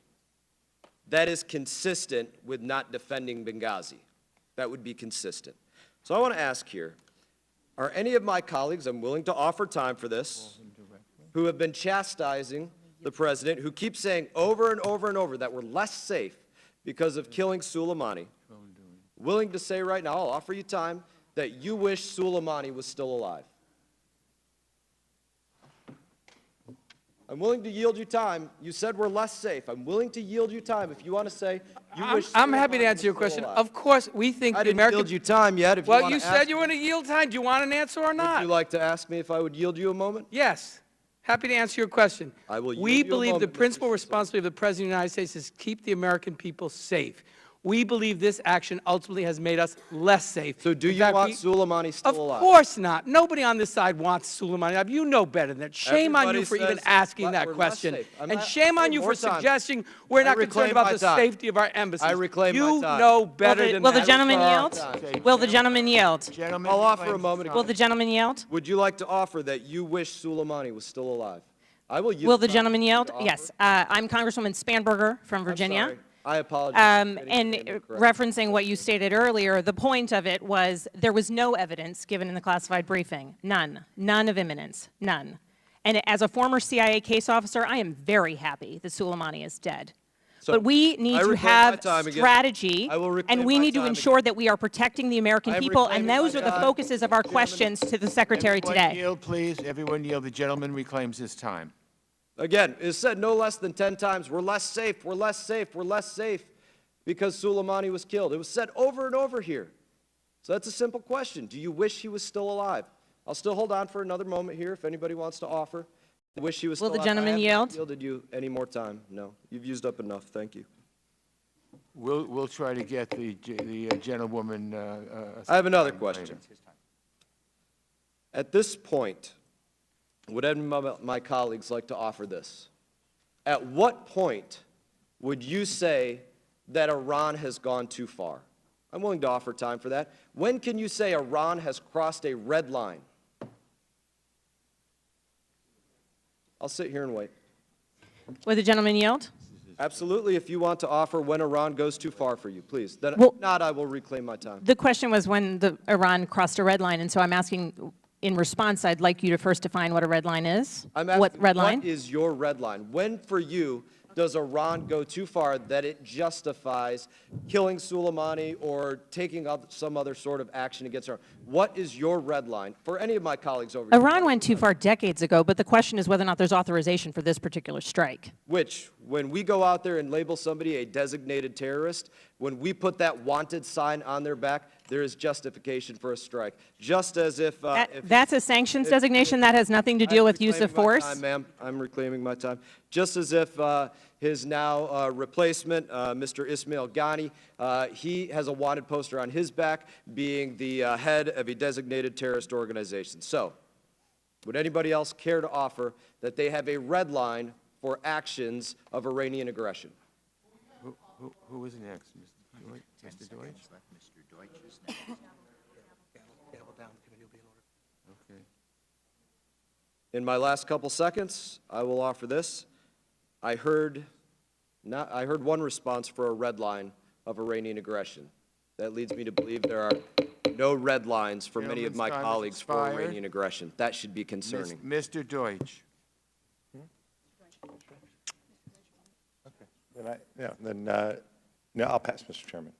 That is consistent with not defending Benghazi. That would be consistent. So I want to ask here, are any of my colleagues, I'm willing to offer time for this, who have been chastising the president, who keeps saying over and over and over that we're less safe because of killing Soleimani, willing to say right now, I'll offer you time, that you wish Soleimani was still alive? I'm willing to yield you time. You said we're less safe. I'm willing to yield you time if you want to say you wish I'm happy to Soleimani answer your was question. still alive. Of course, we think I the didn't American... yield you time yet. If you Well, want you to said ask you were going to yield time. Do you want an answer or not? Would you like to ask me if I would yield you a moment? Yes. Happy to answer your question. I will yield We you a believe the moment, Mr. principal responsibility of the President of the United States is to keep the American people safe. We believe this action ultimately has made us less safe. So do In you fact, want we- Soleimani still Of alive? course not. Nobody on this side wants Soleimani alive. You know better than that. Shame on Everybody you for even says asking that we're less question. safe. I'm And not- shame on you more for time. suggesting we're I not reclaim concerned about my the time. safety of our embassies. I reclaim my You time. know better than Will that. the gentleman Sorry. yield? Okay. Will the gentleman yield? Gentlemen, I'll offer a moment. Will the gentleman yield? Would you like to offer that you wish Soleimani was still alive? I will yield. Will the time. gentleman yield? Offer. Yes. I'm Congresswoman Spanberger from Virginia. I'm sorry. I apologize. for getting And your name correct. referencing what you stated earlier, the point of it was there was no evidence given in the classified briefing. None. None of imminence. None. And as a former CIA case officer, I am very happy that Soleimani is dead. So, but we need I to reclaim my have time again. strategy, I will reclaim and we my need to time ensure that we are protecting the American I am people, and reclaiming those my are the time. focuses of our questions to the Secretary Everyone today. yield, please. Everyone yield. The gentleman reclaims his time. Again, it's said no less than 10 times, we're less safe, we're less safe, we're less safe because Soleimani was killed. It was said over and over here. So that's a simple question. Do you wish he was still alive? I'll still hold on for another moment here if anybody wants to offer. I wish he was Will still the alive. gentleman I have yield? not yielded you any more time. No, you've used up enough. Thank you. We'll try to get the gentlewoman. I have another time question. later. At this point, would any of my colleagues like to offer this? At what point would you say that Iran has gone too far? I'm willing to offer time for that. When can you say Iran has crossed a red line? I'll sit here and wait. Would the gentleman yield? Absolutely, if you want to offer when Iran goes too far for you, please. Then, Well- if not, I will reclaim my time. The question was when Iran crossed a red line, and so I'm asking, in response, I'd like you to first define what a red line is. I'm asking, What red line? what is your red line? When, for you, does Iran go too far that it justifies killing Soleimani or taking up some other sort of action against Iran? What is your red line for any of my colleagues over here? Iran went too far decades ago, but the question is whether or not there's authorization for this particular strike. Which, when we go out there and label somebody a designated terrorist, when we put that wanted sign on their back, there is justification for a strike. Just as if... That's a sanctions designation. That has nothing to do with use of force. Ma'am, I'm reclaiming my time. Just as if his now replacement, Mr. Ismail Ghani, he has a wanted poster on his back being the head of a designated terrorist organization. So, would anybody else care to offer that they have a red line for actions of Iranian aggression? Who is next? Mr. Deutsch? Okay. In my last couple seconds, I will offer this. I heard one response for a red line of Iranian aggression. That leads me to believe there are no red lines for many of my Gentleman's time has colleagues for expired. Iranian aggression. That should be concerning. Mr. Deutsch. No, I'll pass, Mr. Chairman.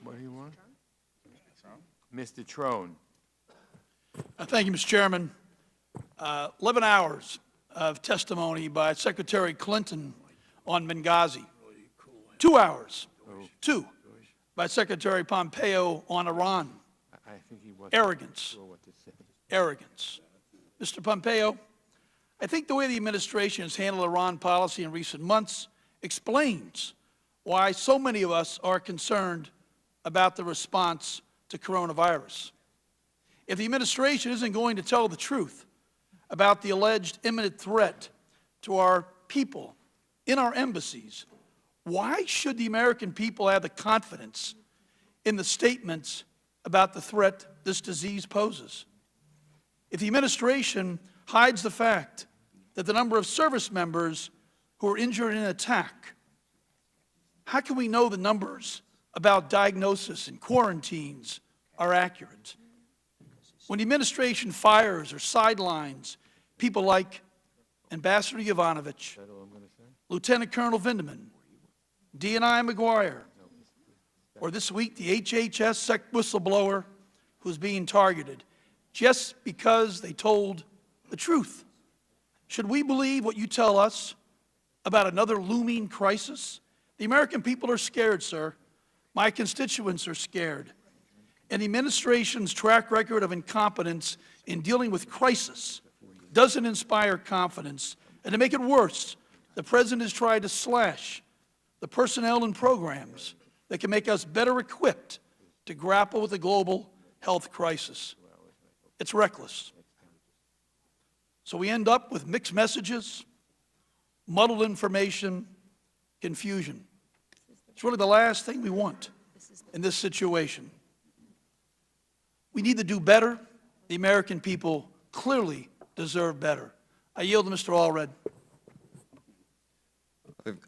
What do you want? Mr. Trone. Thank you, Mr. Chairman. 11 hours of testimony by Secretary Clinton on Benghazi. 2 hours, by Secretary Pompeo on Iran. I think he was Arrogance. Arrogance. Mr. Pompeo, I think the way the administration has handled Iran policy in recent months explains why so many of us are concerned about the response to coronavirus. If the administration isn't going to tell the truth about the alleged imminent threat to our people in our embassies, why should the American people have the confidence in the statements about the threat this disease poses? If the administration hides the fact that the number of service members who are injured in an attack, how can we know the numbers about diagnosis and quarantines are accurate? When the administration fires or sidelines people like Ambassador Yovanovitch, Lieutenant Colonel Vindeman, D.N.I. McGuire, or this week the HHS sec whistleblower who's being targeted just because they told the truth. Should we believe what you tell us about another looming crisis? The American people are scared, sir. My constituents are scared. And the administration's track record of incompetence in dealing with crisis doesn't inspire confidence. And to make it worse, the President has tried to slash the personnel and programs that can make us better equipped to grapple with the global health crisis. It's reckless. So we end up with mixed messages, muddled information, confusion. It's really the last thing we want in this situation. We need to do better. The American people clearly deserve better. I yield to Mr. Allred.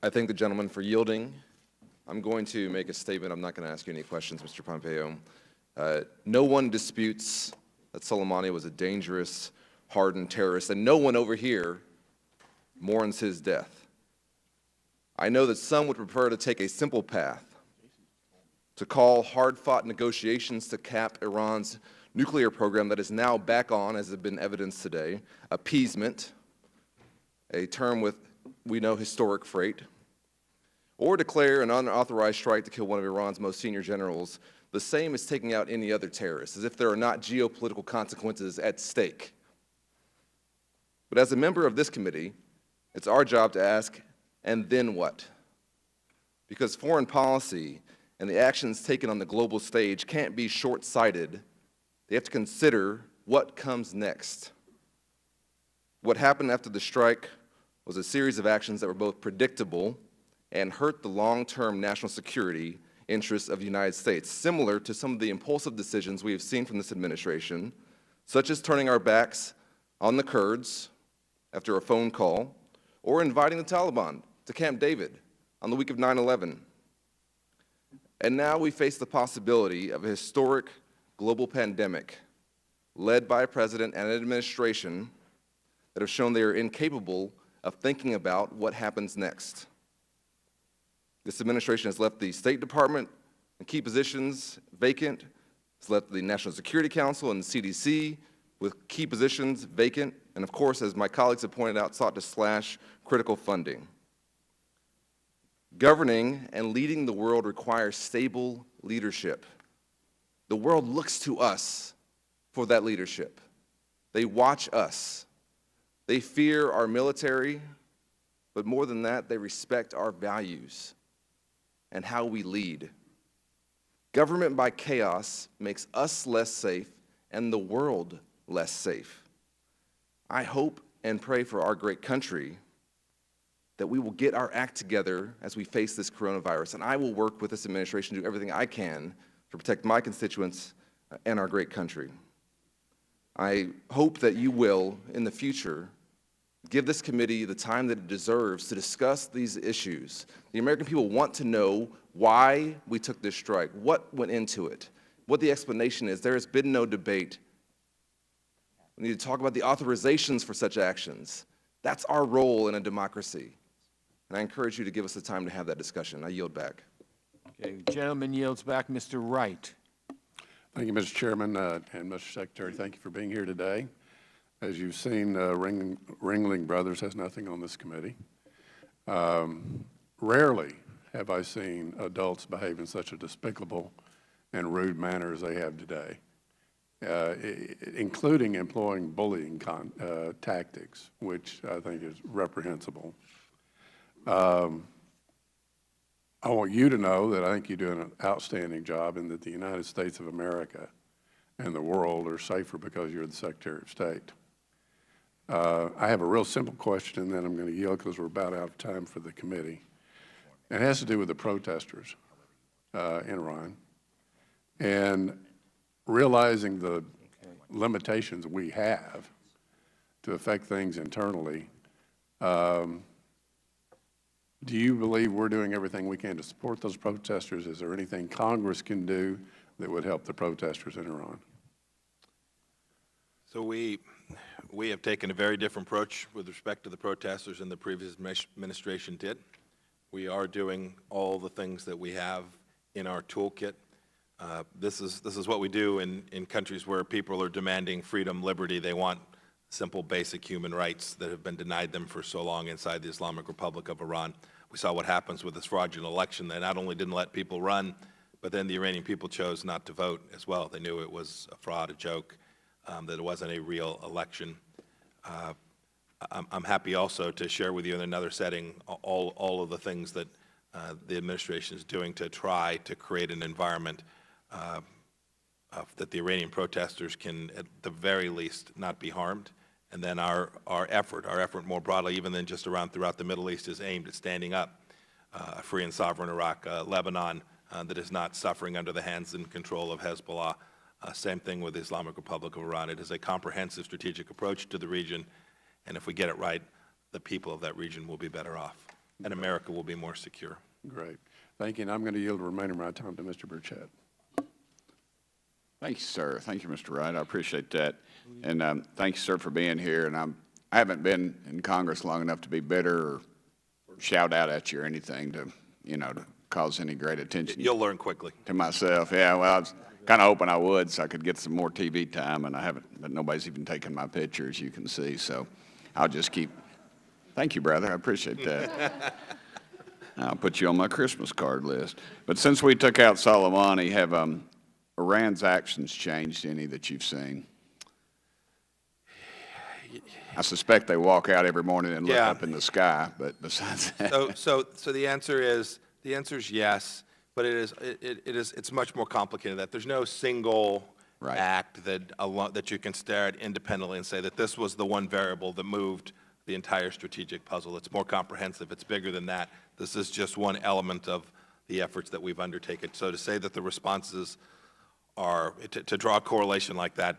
I thank the gentleman for yielding. I'm going to make a statement. I'm not going to ask you any questions, Mr. Pompeo. No one disputes that Soleimani was a dangerous, hardened terrorist, and no one over here mourns his death. I know that some would prefer to take a simple path, to call hard-fought negotiations to cap Iran's nuclear program that is now back on, as has been evidenced today, appeasement, a term with, we know, historic freight, or declare an unauthorized strike to kill one of Iran's most senior generals, the same as taking out any other terrorist, as if there are not geopolitical consequences at stake. But as a member of this committee, it's our job to ask, and then what? Because foreign policy and the actions taken on the global stage can't be short-sighted. They have to consider what comes next. What happened after the strike was a series of actions that were both predictable and hurt the long-term national security interests of the United States, similar to some of the impulsive decisions we have seen from this administration, such as turning our backs on the Kurds after a phone call, or inviting the Taliban to Camp David on the week of 9/11. And now we face the possibility of a historic global pandemic led by a president and an administration that have shown they are incapable of thinking about what happens next. This administration has left the State Department and key positions vacant. It's left the National Security Council and the CDC with key positions vacant. And of course, as my colleagues have pointed out, sought to slash critical funding. Governing and leading the world requires stable leadership. The world looks to us for that leadership. They watch us. They fear our military, but more than that, they respect our values and how we lead. Government by chaos makes us less safe and the world less safe. I hope and pray for our great country that we will get our act together as we face this coronavirus, and I will work with this administration to do everything I can to protect my constituents and our great country. I hope that you will, in the future, give this committee the time that it deserves to discuss these issues. The American people want to know why we took this strike, what went into it, what the explanation is. There has been no debate. We need to talk about the authorizations for such actions. That's our role in a democracy. And I encourage you to give us the time to have that discussion. I yield back. Okay, gentleman yields back. Mr. Wright. Thank you, Mr. Chairman, and Mr. Secretary. Thank you for being here today. As you've seen, Ringling Brothers has nothing on this committee. Rarely have I seen adults behave in such a despicable and rude manner as they have today, including employing bullying tactics, which I think is reprehensible. I want you to know that I think you're doing an outstanding job and that the United States of America and the world are safer because you're the Secretary of State. I have a real simple question, and then I'm going to yield because we're about out of time for the committee. It has to do with the protesters in Iran and realizing the limitations we have to affect things internally. Do you believe we're doing everything we can to support those protesters? Is there anything Congress can do that would help the protesters in Iran? So we have taken a very different approach with respect to the protesters than the previous administration did. We are doing all the things that we have in our toolkit. This is what we do in countries where people are demanding freedom, liberty. They want simple, basic human rights that have been denied them for so long inside the Islamic Republic of Iran. We saw what happens with this fraudulent election. They not only didn't let people run, but then the Iranian people chose not to vote as well. They knew it was a fraud, a joke, that it wasn't a real election. I'm happy also to share with you in another setting all of the things that the administration is doing to try to create an environment that the Iranian protesters can, at the very least, not be harmed. And then our effort more broadly, even than just throughout the Middle East, is aimed at standing up a free and sovereign Iraq, Lebanon that is not suffering under the hands and control of Hezbollah. Same thing with the Islamic Republic of Iran. It is a comprehensive strategic approach to the region, and if we get it right, the people of that region will be better off, and America will be more secure. Great. Thank you, and I'm going to yield the remainder of my time to Mr. Burchett. Thank you, sir. Thank you, Mr. Wright. I appreciate that. And thank you, sir, for being here. And I haven't been in Congress long enough to be bitter or shout out at you or anything to, to cause any great attention. You'll learn quickly. To myself. Yeah, well, I was kind of hoping I would so I could get some more TV time, and I haven't, but nobody's even taken my picture, as you can see. So I'll just keep. Thank you, brother. I appreciate that. I'll put you on my Christmas card list. But since we took out Soleimani, have Iran's actions changed any that you've seen? I suspect they walk out every morning and look up in the sky, but besides that. So the answer is yes, but it's much more complicated than that. There's no single act that you can stare at independently and say that this was the one variable that moved the entire strategic puzzle. It's more comprehensive. It's bigger than that. This is just one element of the efforts that we've undertaken. So to say that the responses are, to draw a correlation like that,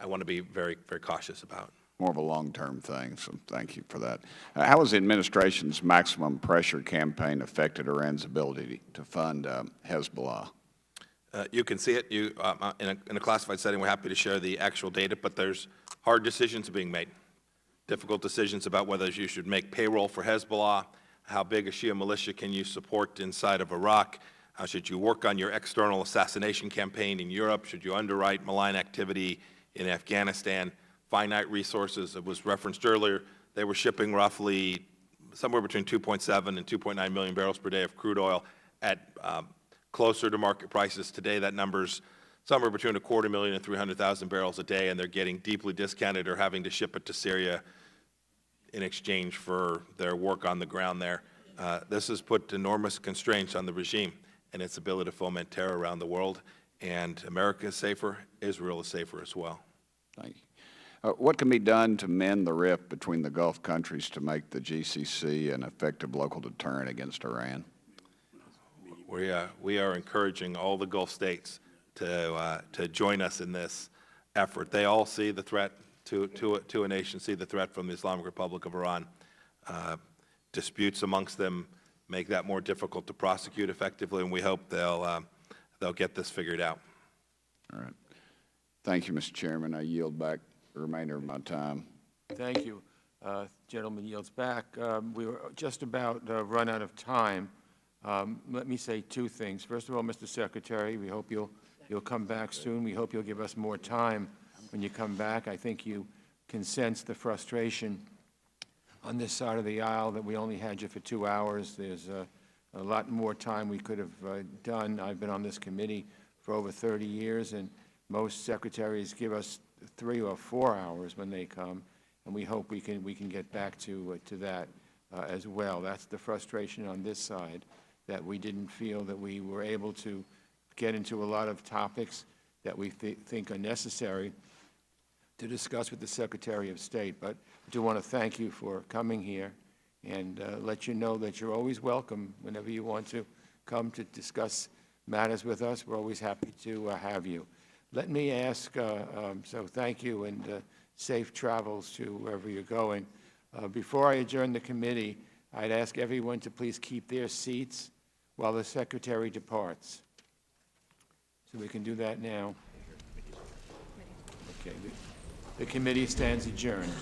I want to be very, very cautious about. more of a long-term thing, so thank you for that. How has the administration's maximum pressure campaign affected Iran's ability to fund Hezbollah? You can see it. In a classified setting, we're happy to share the actual data, but there's hard decisions being made. Difficult decisions about whether you should make payroll for Hezbollah, how big a Shia militia can you support inside of Iraq, how should you work on your external assassination campaign in Europe, should you underwrite malign activity in Afghanistan, finite resources. It was referenced earlier, they were shipping roughly somewhere between 2.7 and 2.9 million barrels per day of crude oil at closer to market prices. Today, that number's somewhere between 250,000 and 300,000 barrels a day, and they're getting deeply discounted or having to ship it to Syria in exchange for their work on the ground there. This has put enormous constraints on the regime and its ability to foment terror around the world, and America is safer, Israel is safer as well. Thank you. What can be done to mend the rift between the Gulf countries to make the GCC an effective local deterrent against Iran? We are encouraging all the Gulf states to join us in this effort. They all see the threat to a nation, see the threat from the Islamic Republic of Iran. Disputes amongst them make that more difficult to prosecute effectively, and we hope they'll get this figured out. All right. Thank you, Mr. Chairman. I yield back the remainder of my time. Thank you. Gentleman yields back. We were just about run out of time. Let me say two things. First of all, Mr. Secretary, we hope you'll come back soon. We hope you'll give us more time when you come back. I think you can sense the frustration on this side of the aisle that we only had you for 2 hours. There's a lot more time we could have done. I've been on this committee for over 30 years, and most secretaries give us 3 or 4 hours when they come, and we hope we can get back to that as well. That's the frustration on this side, that we didn't feel that we were able to get into a lot of topics that we think are necessary to discuss with the Secretary of State. But I do want to thank you for coming here and let you know that you're always welcome whenever you want to come to discuss matters with us. We're always happy to have you. Let me ask, so thank you and safe travels to wherever you're going. Before I adjourn the committee, I'd ask everyone to please keep their seats while the Secretary departs. So we can do that now. Okay. The committee stands adjourned.